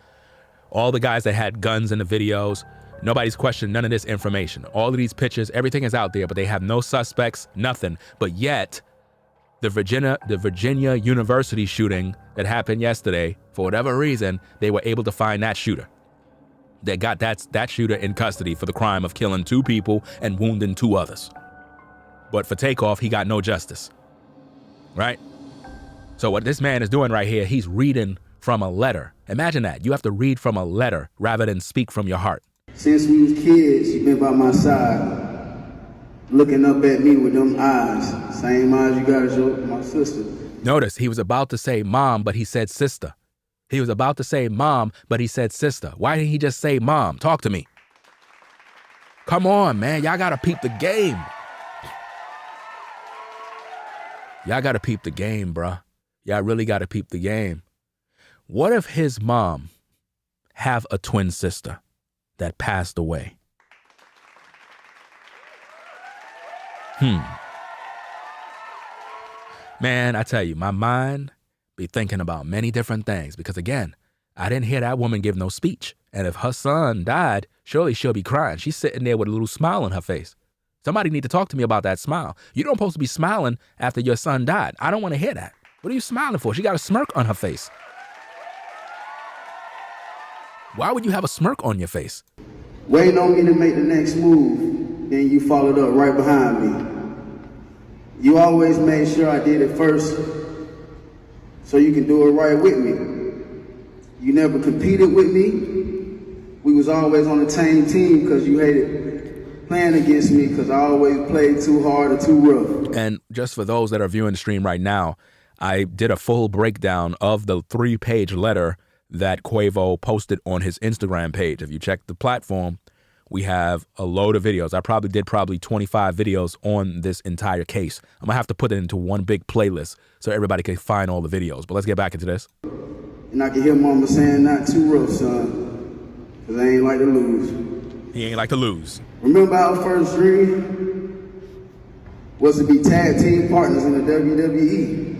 All the guys that had guns in the videos, nobody's questioning none of this information. All of these pictures, everything is out there, but they have no suspects, nothing. But yet, the Virginia University shooting that happened yesterday, for whatever reason, they were able to find that shooter. They got that shooter in custody for the crime of killing 2 people and wounding 2 others. But for Takeoff, he got no justice, right? So what this man is doing right here, he's reading from a letter. Imagine that. You have to read from a letter rather than speak from your heart. Since we was kids, you've been by my side, looking up at me with them eyes. Same eyes you got as my sister. Notice he was about to say mom, but he said sister. He was about to say mom, but he said sister. Why didn't he just say mom? Talk to me. Come on, man. Y'all got to peep the game. Y'all got to peep the game, bruh. Y'all really got to peep the game. What if his mom have a twin sister that passed away? Man, I tell you, my mind be thinking about many different things because, again, I didn't hear that woman give no speech. And if her son died, surely she'll be crying. She's sitting there with a little smile on her face. Somebody need to talk to me about that smile. You don't supposed to be smiling after your son died. I don't want to hear that. What are you smiling for? She got a smirk on her face. Why would you have a smirk on your face? Waiting on me to make the next move, then you followed up right behind me. You always made sure I did it first, so you can do it right with me. You never competed with me. We was always on the same team because you hated playing against me because I always played too hard or too rough. And just for those that are viewing the stream right now, I did a full breakdown of the 3-page letter that Quavo posted on his Instagram page. If you check the platform, we have a load of videos. I did 25 videos on this entire case. I'm gonna have to put it into one big playlist so everybody can find all the videos. But let's get back into this. And I can hear mama saying, not too rough, son, because I ain't like to lose. He ain't like to lose. Remember our first dream was to be tag team partners in the WWE.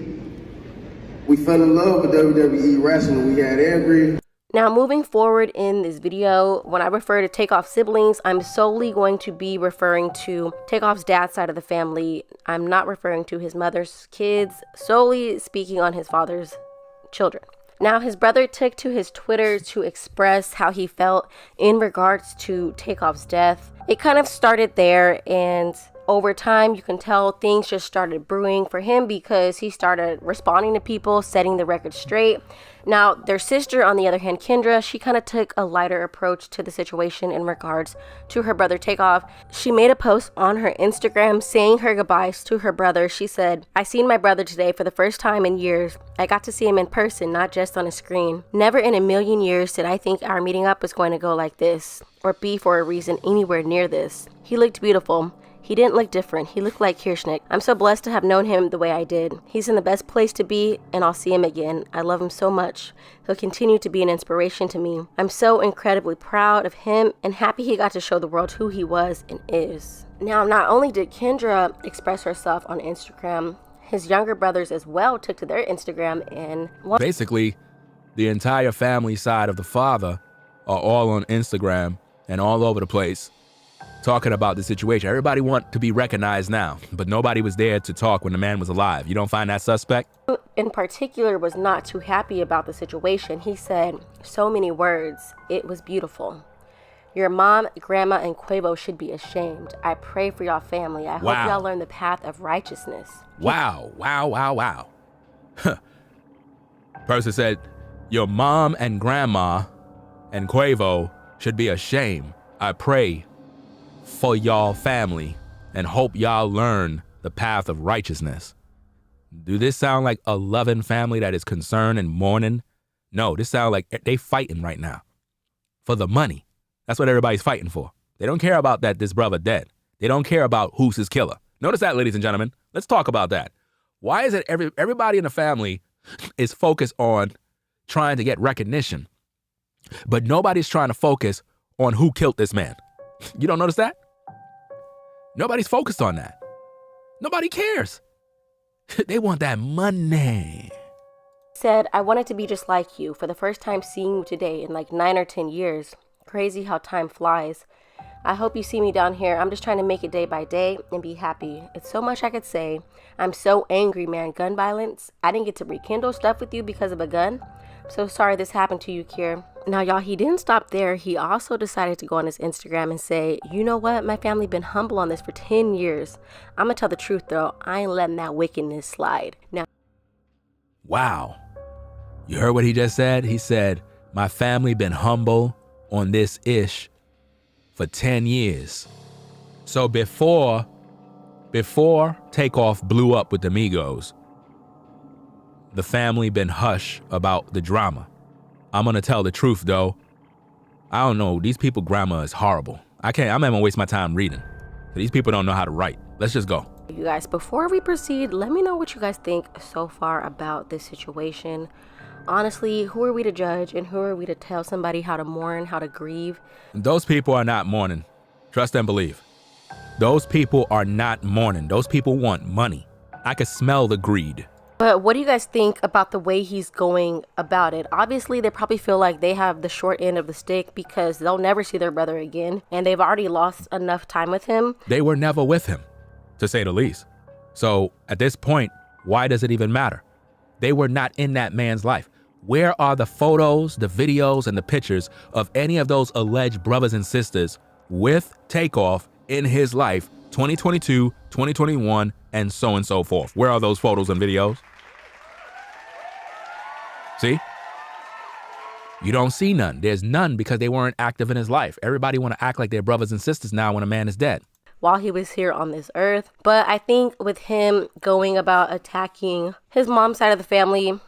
We fell in love with WWE wrestling. We had every... Now, moving forward in this video, when I refer to Takeoff's siblings, I'm solely going to be referring to Takeoff's dad's side of the family. I'm not referring to his mother's kids, solely speaking on his father's children. Now, his brother took to his Twitter to express how he felt in regards to Takeoff's death. It kind of started there, and over time, you can tell things just started brewing for him because he started responding to people, setting the record straight. Now, their sister, on the other hand, Kendra, she kind of took a lighter approach to the situation in regards to her brother Takeoff. She made a post on her Instagram saying her goodbyes to her brother. She said, "I seen my brother today for the first time in years. I got to see him in person, not just on a screen. Never in a million years did I think our meeting up was going to go like this, or be for a reason anywhere near this. He looked beautiful. He didn't look different. He looked like Kirschnick. I'm so blessed to have known him the way I did. He's in the best place to be, and I'll see him again. I love him so much. He'll continue to be an inspiration to me. I'm so incredibly proud of him and happy he got to show the world who he was and is." Now, not only did Kendra express herself on Instagram, his younger brothers as well took to their Instagram and... Basically, the entire family side of the father are all on Instagram and all over the place talking about the situation. Everybody want to be recognized now, but nobody was there to talk when the man was alive. You don't find that suspect? In particular, was not too happy about the situation. He said so many words. It was beautiful. Your mom, grandma, and Quavo should be ashamed. I pray for y'all family. I hope y'all learn the path of righteousness. Wow. Person said, your mom and grandma and Quavo should be ashamed. I pray for y'all family and hope y'all learn the path of righteousness. Do this sound like a loving family that is concerned and mourning? No, this sounds like they fighting right now for the money. That's what everybody's fighting for. They don't care about that this brother dead. They don't care about who's his killer. Notice that, ladies and gentlemen. Let's talk about that. Why is it everybody in the family is focused on trying to get recognition, but nobody's trying to focus on who killed this man? You don't notice that? Nobody's focused on that. Nobody cares. They want that money. Said, I wanted to be just like you. For the first time seeing you today in like 9 or 10 years. Crazy how time flies. I hope you see me down here. I'm just trying to make it day by day and be happy. It's so much I could say. I'm so angry, man. Gun violence. I didn't get to rekindle stuff with you because of a gun. I'm so sorry this happened to you, Kier. Now, y'all, he didn't stop there. He also decided to go on his Instagram and say, you know what? My family been humble on this for 10 years. I'm going to tell the truth, though. I ain't letting that wickedness slide. Now, wow. You heard what he just said? He said, my family been humble on this ish for 10 years. So before Takeoff blew up with the Migos, the family been hush about the drama. I'm gonna tell the truth though. I don't know, these people grammar is horrible. I'm not gonna waste my time reading. These people don't know how to write. Let's just go. You guys, before we proceed, let me know what you guys think so far about this situation. Honestly, who are we to judge and who are we to tell somebody how to mourn, how to grieve? Those people are not mourning. Trust and believe. Those people are not mourning. Those people want money. I could smell the greed. But what do you guys think about the way he's going about it? Obviously, they probably feel like they have the short end of the stick because they'll never see their brother again. And they've already lost enough time with him. They were never with him, to say the least. So at this point, why does it even matter? They were not in that man's life. Where are the photos, the videos, and the pictures of any of those alleged brothers and sisters with Takeoff in his life, 2022, 2021, and so forth? Where are those photos and videos? See? You don't see none. There's none because they weren't active in his life. Everybody want to act like they're brothers and sisters now when a man is dead. While he was here on this earth. But I think with him going about attacking his mom's side of the family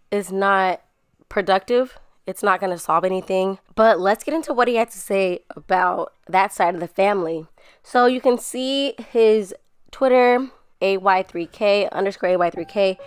is not productive. It's not going to solve anything. But let's get into what he had to say about that side of the family. So you can see his Twitter, AY3K_AY3K.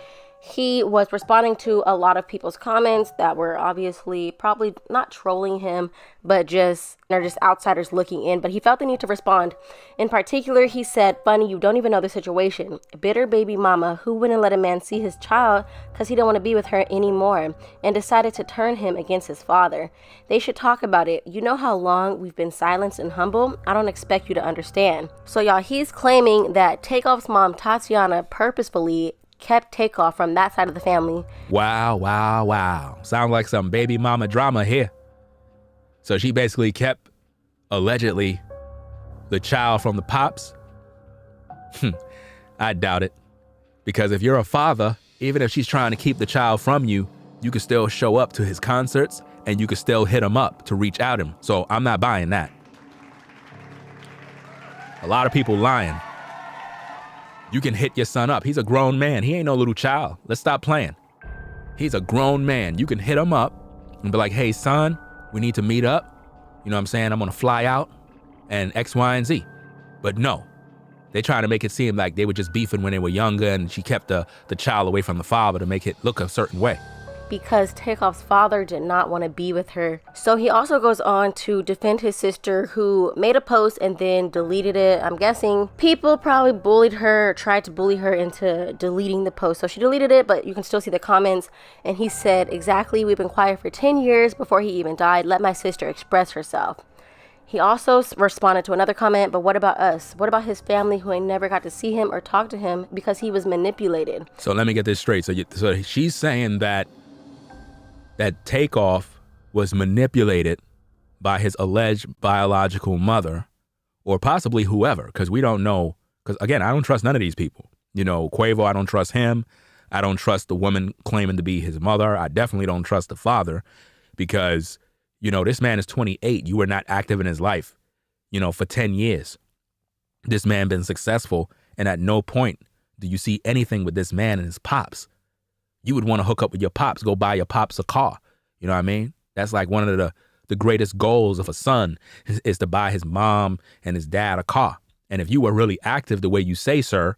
He was responding to a lot of people's comments that were obviously probably not trolling him, but they're just outsiders looking in. But he felt the need to respond. In particular, he said, funny, you don't even know the situation. Bitter baby mama who wouldn't let a man see his child because he didn't want to be with her anymore and decided to turn him against his father. They should talk about it. You know how long we've been silenced and humble? I don't expect you to understand. So y'all, he's claiming that Takeoff's mom, Tatiana, purposefully kept Takeoff from that side of the family. Wow. Sounds like some baby mama drama here. So she basically kept, allegedly, the child from the pops? I doubt it. Because if you're a father, even if she's trying to keep the child from you, you can still show up to his concerts and you can still hit him up to reach out him. So I'm not buying that. A lot of people lying. You can hit your son up. He's a grown man. He ain't no little child. Let's stop playing. He's a grown man. You can hit him up and be like, hey, son, we need to meet up. You know what I'm saying? I'm going to fly out and X, Y, and Z. But no, they trying to make it seem like they were just beefing when they were younger and she kept the child away from the father to make it look a certain way. Because Takeoff's father did not want to be with her. So he also goes on to defend his sister who made a post and then deleted it. I'm guessing people probably bullied her or tried to bully her into deleting the post. So she deleted it, but you can still see the comments. And he said, exactly, we've been quiet for 10 years before he even died. Let my sister express herself. He also responded to another comment, but what about us? What about his family who ain't never got to see him or talk to him because he was manipulated? So let me get this straight. So she's saying that Takeoff was manipulated by his alleged biological mother, or possibly whoever, because we don't know. Because again, I don't trust none of these people. Quavo, I don't trust him. I don't trust the woman claiming to be his mother. I definitely don't trust the father, because this man is 28. You were not active in his life, for 10 years. This man been successful, and at no point do you see anything with this man and his pops. You would want to hook up with your pops, go buy your pops a car. You know what I mean? That's like one of the greatest goals of a son is to buy his mom and his dad a car. And if you were really active the way you say, sir,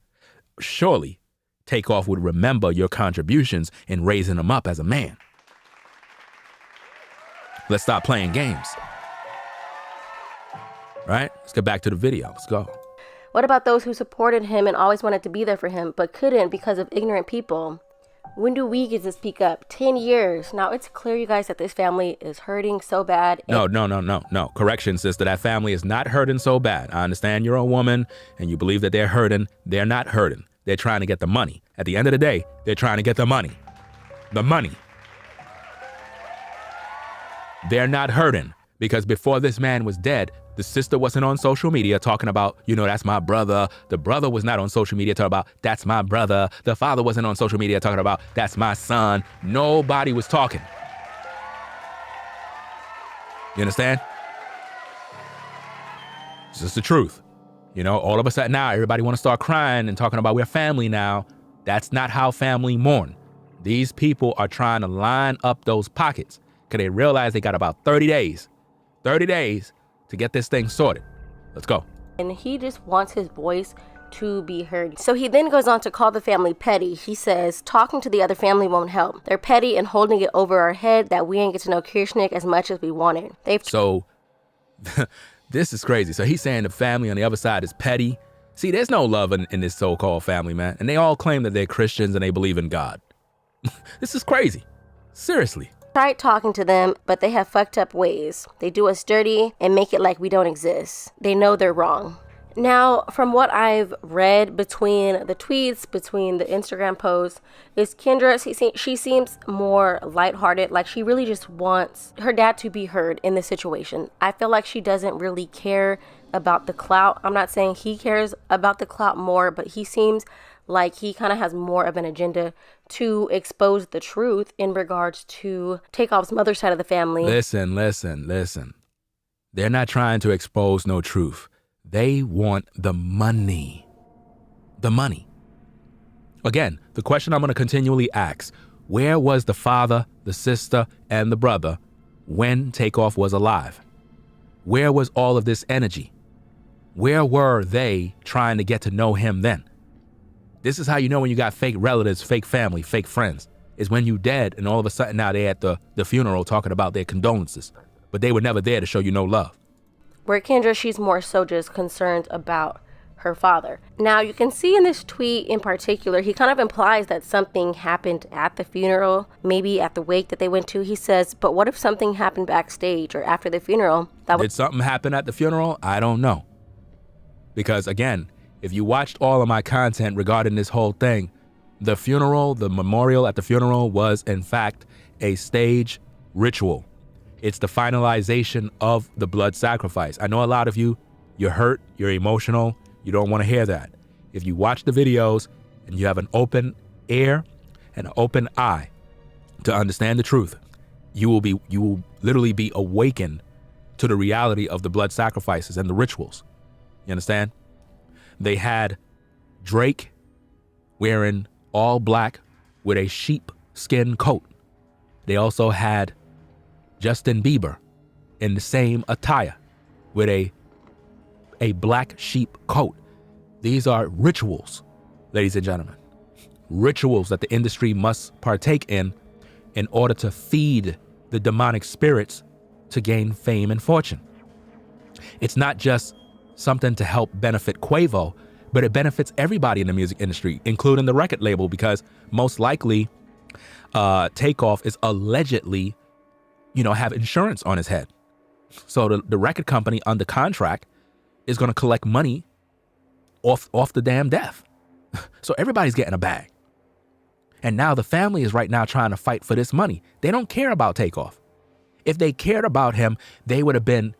surely Takeoff would remember your contributions in raising him up as a man. Let's stop playing games. Right? Let's get back to the video. Let's go. What about those who supported him and always wanted to be there for him, but couldn't because of ignorant people? When do we get to speak up? 10 years. Now, it's clear, you guys, that this family is hurting so bad. No. Correction, sister. That family is not hurting so bad. I understand you're a woman and you believe that they're hurting. They're not hurting. They're trying to get the money. At the end of the day, they're trying to get the money. The money. They're not hurting because before this man was dead, the sister wasn't on social media talking about, that's my brother. The brother was not on social media talking about, that's my brother. The father wasn't on social media talking about, that's my son. Nobody was talking. You understand? It's just the truth. All of a sudden now, everybody want to start crying and talking about we're family now. That's not how family mourn. These people are trying to line up those pockets because they realize they got about 30 days to get this thing sorted. Let's go. And he just wants his voice to be heard. So he then goes on to call the family petty. He says, talking to the other family won't help. They're petty and holding it over our head that we ain't get to know Kirshnik as much as we wanted. So this is crazy. So he's saying the family on the other side is petty. See, there's no love in this so-called family, man. And they all claim that they're Christians and they believe in God. This is crazy. Seriously. Tried talking to them, but they have fucked up ways. They do us dirty and make it like we don't exist. They know they're wrong. Now, from what I've read between the tweets, between the Instagram posts, is Kendra, she seems more lighthearted. Like she really just wants her dad to be heard in this situation. I feel like she doesn't really care about the clout. I'm not saying he cares about the clout more, but he seems like he kind of has more of an agenda to expose the truth in regards to Takeoff's mother's side of the family. Listen. They're not trying to expose no truth. They want the money. The money. Again, the question I'm going to continually ask, where was the father, the sister, and the brother when Takeoff was alive? Where was all of this energy? Where were they trying to get to know him then? This is how you know when you got fake relatives, fake family, fake friends, is when you dead and all of a sudden now they're at the funeral talking about their condolences, but they were never there to show you no love. Where Kendra, she's more so just concerned about her father. Now, you can see in this tweet in particular, he kind of implies that something happened at the funeral, maybe at the wake that they went to. He says, but what if something happened backstage or after the funeral? Did something happen at the funeral? I don't know. Because again, if you watched all of my content regarding this whole thing, the funeral, the memorial at the funeral was in fact a stage ritual. It's the finalization of the blood sacrifice. I know a lot of you, you're hurt, you're emotional, you don't want to hear that. If you watch the videos and you have an open ear and an open eye to understand the truth, you will literally be awakened to the reality of the blood sacrifices and the rituals. You understand? They had Drake wearing all black with a sheepskin coat. They also had Justin Bieber in the same attire with a black sheep coat. These are rituals, ladies and gentlemen. Rituals that the industry must partake in order to feed the demonic spirits to gain fame and fortune. It's not just something to help benefit Quavo, but it benefits everybody in the music industry, including the record label, because most likely Takeoff is allegedly, have insurance on his head. So the record company under contract is going to collect money off the damn death. So everybody's getting a bag. And now the family is right now trying to fight for this money. They don't care about Takeoff. If they cared about him, they would have been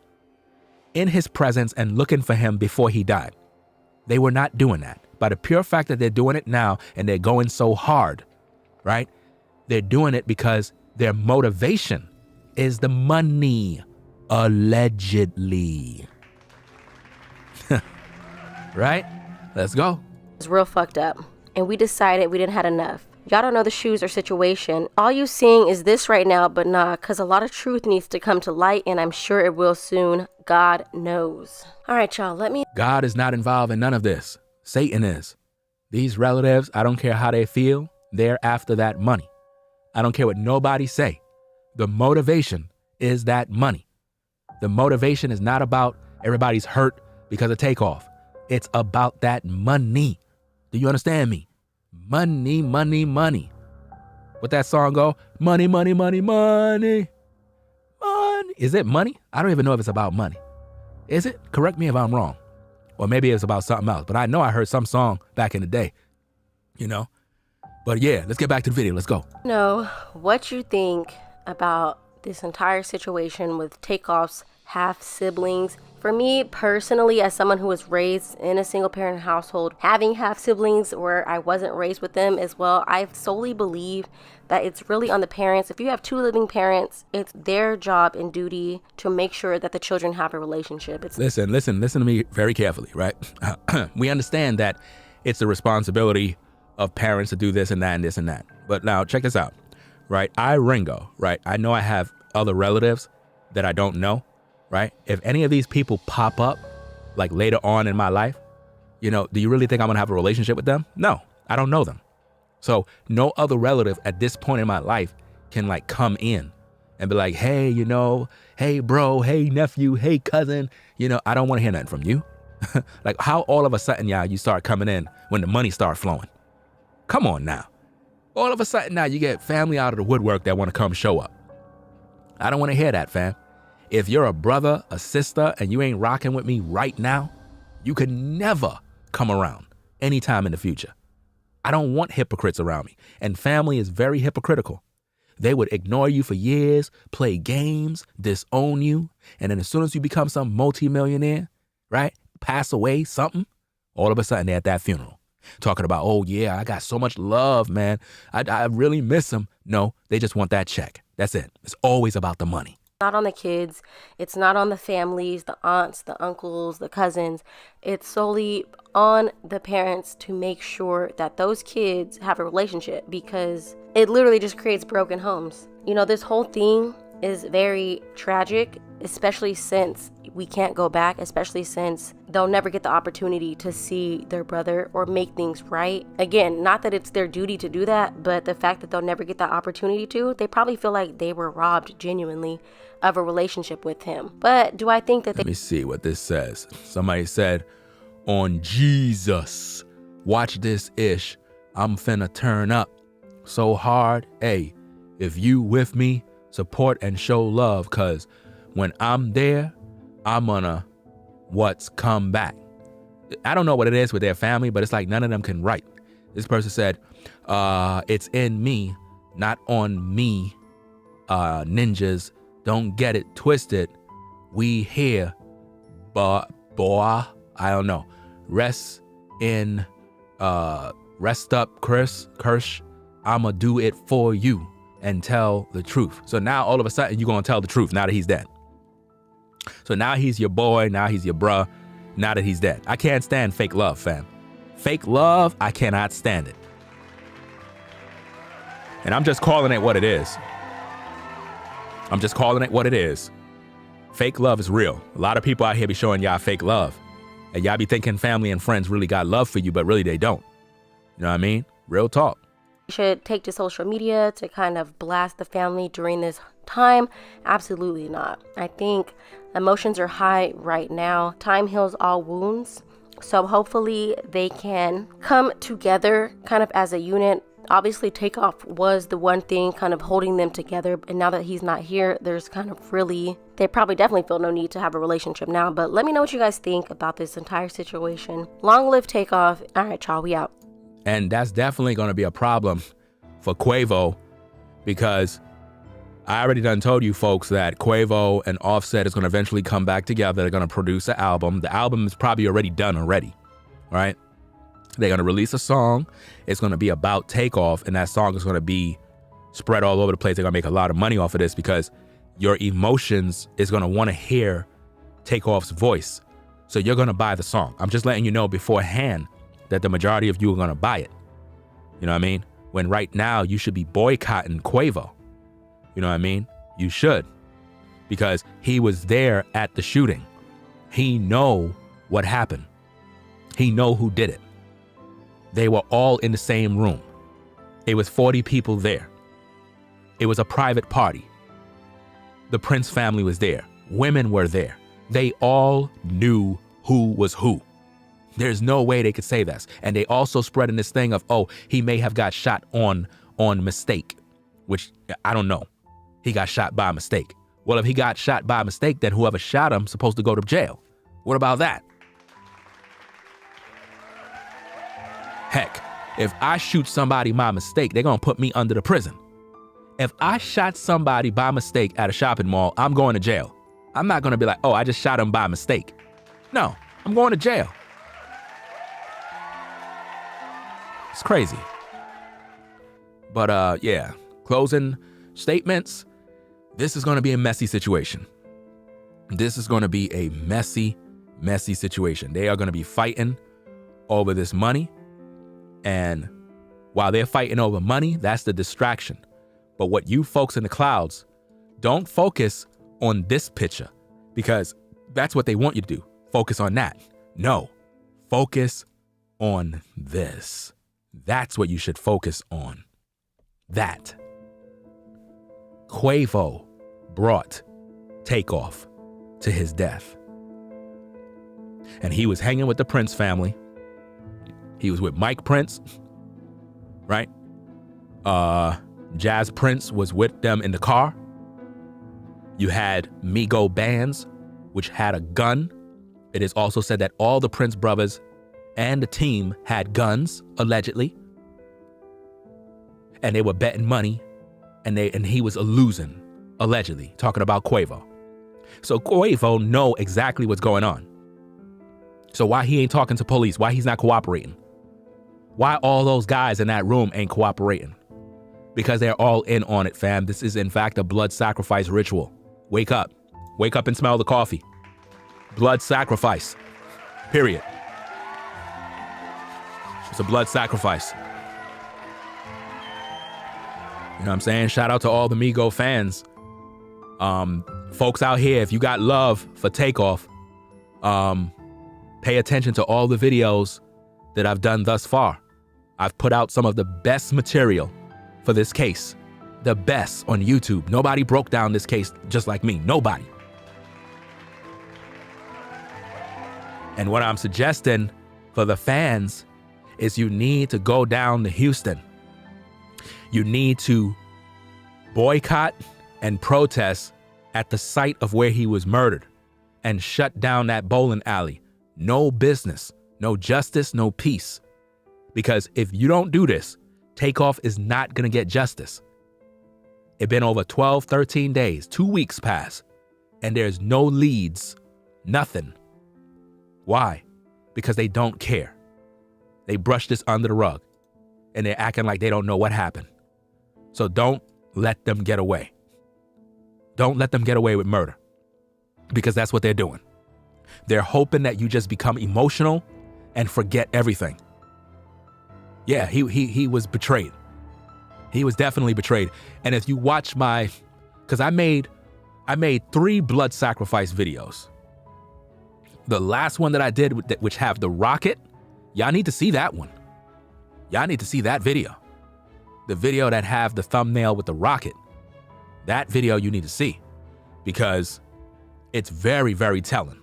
in his presence and looking for him before he died. They were not doing that. By the pure fact that they're doing it now and they're going so hard, right? They're doing it because their motivation is the money, allegedly. Right? Let's go. It's real fucked up. And we decided we didn't have enough. Y'all don't know the shoes or situation. All you seeing is this right now, but nah, because a lot of truth needs to come to light, and I'm sure it will soon. God knows. All right, y'all, God is not involved in none of this. Satan is. These relatives, I don't care how they feel, they're after that money. I don't care what nobody say. The motivation is that money. The motivation is not about everybody's hurt because of Takeoff. It's about that money. Do you understand me? Money, money, money. What that song go? Money, money, money, money. Money. Is it money? I don't even know if it's about money. Is it? Correct me if I'm wrong. Or maybe it's about something else. But I know I heard some song back in the day, you know? But yeah, let's get back to the video. Let's go. know what you think about this entire situation with Takeoff's half siblings. For me personally, as someone who was raised in a single parent household, having half siblings where I wasn't raised with them as well, I solely believe that it's really on the parents. If you have two living parents, it's their job and duty to make sure that the children have a relationship. Listen to me very carefully, right? We understand that it's the responsibility of parents to do this and that and this and that. But now check this out, right? Ringo, right? I know I have other relatives that I don't know. Right? If any of these people pop up like later on in my life, you know, do you really think I'm gonna have a relationship with them? No, I don't know them. So no other relative at this point in my life can like come in and be like, hey, you know, hey bro, hey nephew, hey cousin, you know, I don't want to hear nothing from you. Like how all of a sudden, y'all, you start coming in when the money start flowing. Come on now. All of a sudden now you get family out of the woodwork that want to come show up. I don't want to hear that, fam. If you're a brother, a sister, and you ain't rocking with me right now, you can never come around anytime in the future. I don't want hypocrites around me. And family is very hypocritical. They would ignore you for years, play games, disown you. And then as soon as you become some multimillionaire, right, pass away, something, all of a sudden they're at that funeral. Talking about, oh yeah, I got so much love, man. I really miss them. No, they just want that check. That's it. It's always about the money. Not on the kids. It's not on the families, the aunts, the uncles, the cousins. It's solely on the parents to make sure that those kids have a relationship, because it literally just creates broken homes. You know, this whole thing is very tragic, especially since we can't go back, especially since they'll never get the opportunity to see their brother or make things right. Again, not that it's their duty to do that, but the fact that they'll never get that opportunity to, they probably feel like they were robbed genuinely of a relationship with him. But do I think that Let me see what this says. Somebody said, on Jesus, watch this ish. I'm finna turn up so hard. Hey, if you with me, support and show love, cause when I'm there, I'm gonna what's come back. I don't know what it is with their family, but it's like none of them can write. This person said, it's in me, not on me. Ninjas, don't get it twisted. We here, but boy, I don't know. Rest up, Kirsch. I'ma do it for you and tell the truth. So now all of a sudden you're gonna tell the truth now that he's dead. So now he's your boy, now he's your bruh, now that he's dead. I can't stand fake love, fam. Fake love, I cannot stand it. And I'm just calling it what it is. I'm just calling it what it is. Fake love is real. A lot of people out here be showing y'all fake love. And y'all be thinking family and friends really got love for you, but really they don't. You know what I mean? Real talk. you should take to social media to kind of blast the family during this time? Absolutely not. I think emotions are high right now. Time heals all wounds. So hopefully they can come together kind of as a unit. Obviously, Takeoff was the one thing kind of holding them together. And now that he's not here, there's kind of really, they probably definitely feel no need to have a relationship now. But let me know what you guys think about this entire situation. Long live Takeoff. All right, y'all, we out. And that's definitely going to be a problem for Quavo, because I already done told you folks that Quavo and Offset is going to eventually come back together. They're going to produce an album. The album is probably already done already, right? They're going to release a song. It's going to be about Takeoff, and that song is going to be spread all over the place. They're going to make a lot of money off of this because your emotions is going to want to hear Takeoff's voice. So you're going to buy the song. I'm just letting you know beforehand that the majority of you are going to buy it. You know what I mean? When right now you should be boycotting Quavo. You know what I mean? You should, because he was there at the shooting. He know what happened. He know who did it. They were all in the same room. It was 40 people there. It was a private party. The Prince family was there. Women were there. They all knew who was who. There's no way they could say this. And they also spread in this thing of, oh, he may have got shot on mistake, which I don't know. He got shot by mistake. Well, if he got shot by mistake, then whoever shot him supposed to go to jail. What about that? Heck, if I shoot somebody by mistake, they're going to put me under the prison. If I shot somebody by mistake at a shopping mall, I'm going to jail. I'm not going to be like, oh, I just shot him by mistake. No, I'm going to jail. It's crazy. But yeah, closing statements. This is going to be a messy situation. This is going to be a messy, messy situation. They are going to be fighting over this money. And while they're fighting over money, that's the distraction. But what you folks in the clouds, don't focus on this picture, because that's what they want you to do. Focus on that. No, focus on this. That's what you should focus on. That. Quavo brought Takeoff to his death. And he was hanging with the Prince family. He was with Mike Prince, right? Jazz Prince was with them in the car. You had Migo Bands, which had a gun. It is also said that all the Prince brothers and the team had guns, allegedly. And they were betting money, and he was losing, allegedly, talking about Quavo. So Quavo know exactly what's going on. So why he ain't talking to police? Why he's not cooperating? Why all those guys in that room ain't cooperating? Because they're all in on it, fam. This is, in fact, a blood sacrifice ritual. Wake up. Wake up and smell the coffee. Blood sacrifice. Period. It's a blood sacrifice. You know what I'm saying? Shout out to all the Migo fans. Folks out here, if you got love for Takeoff, pay attention to all the videos that I've done thus far. I've put out some of the best material for this case. The best on YouTube. Nobody broke down this case just like me. Nobody. And what I'm suggesting for the fans is you need to go down to Houston. You need to boycott and protest at the site of where he was murdered and shut down that bowling alley. No business, no justice, no peace. Because if you don't do this, Takeoff is not going to get justice. It's been over 12, 13 days, 2 weeks past, and there's no leads, nothing. Why? Because they don't care. They brush this under the rug, and they're acting like they don't know what happened. So don't let them get away. Don't let them get away with murder, because that's what they're doing. They're hoping that you just become emotional and forget everything. Yeah, he was betrayed. He was definitely betrayed. And if you watch because I made 3 blood sacrifice videos. The last one that I did, which have the rocket, y'all need to see that one. Y'all need to see that video. The video that have the thumbnail with the rocket. That video you need to see, because it's very, very telling.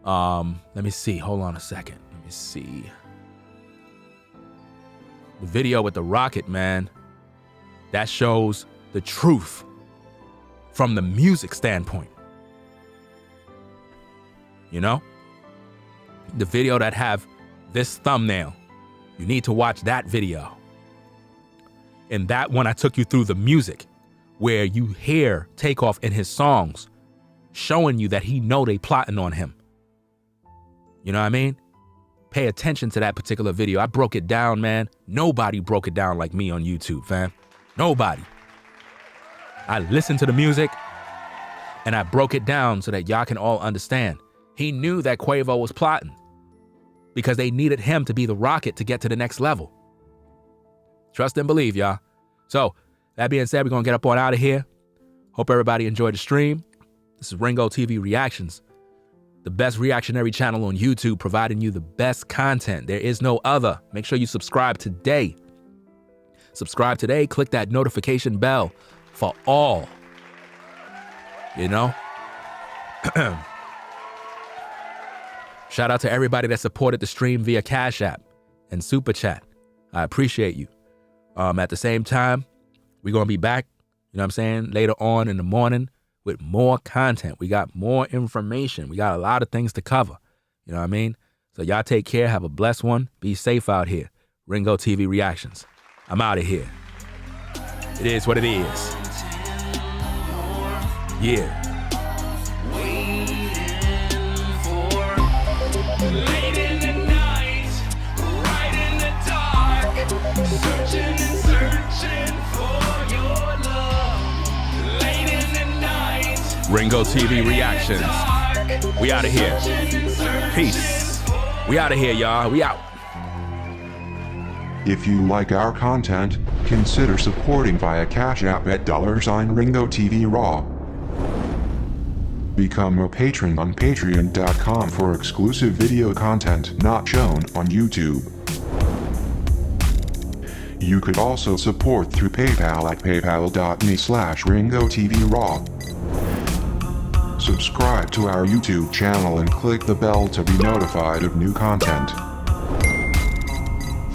Let me see. Hold on a second. Let me see. The video with the rocket, man, that shows the truth from the music standpoint. You know? The video that have this thumbnail, you need to watch that video. And that one, I took you through the music where you hear Takeoff in his songs showing you that he know they plotting on him. You know what I mean? Pay attention to that particular video. I broke it down, man. Nobody broke it down like me on YouTube, fam. Nobody. I listened to the music and I broke it down so that y'all can all understand. He knew that Quavo was plotting because they needed him to be the rocket to get to the next level. Trust and believe, y'all. So, that being said, we're going to get up on out of here. Hope everybody enjoyed the stream. This is Ringo TV Reactions, the best reactionary channel on YouTube, providing you the best content. There is no other. Make sure you subscribe today. Subscribe today. Click that notification bell for all. You know? Shout out to everybody that supported the stream via Cash App and Super Chat. I appreciate you. At the same time, we're going to be back, you know what I'm saying, later on in the morning with more content. We got more information. We got a lot of things to cover. You know what I mean? So y'all take care. Have a blessed one. Be safe out here. Ringo TV Reactions. I'm out of here. It is what it is. Yeah. Late in the night, right in the dark, searching and searching for your love. Late in the night, Ringo TV Reactions. We out of here. Peace. We out of here, y'all. We out. If you like our content, consider supporting via Cash App at $Ringo TV Raw. Become a patron on patreon.com for exclusive video content not shown on YouTube. You could also support through PayPal at paypal.me/Ringo TV Raw. Subscribe to our YouTube channel and click the bell to be notified of new content.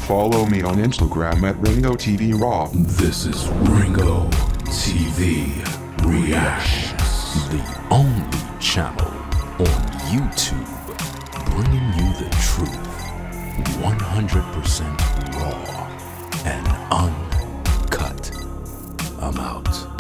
Follow me on Instagram at Ringo TV Raw. This is Ringo TV Reactions, the only channel on YouTube bringing you the truth 100% raw and uncut. I'm out.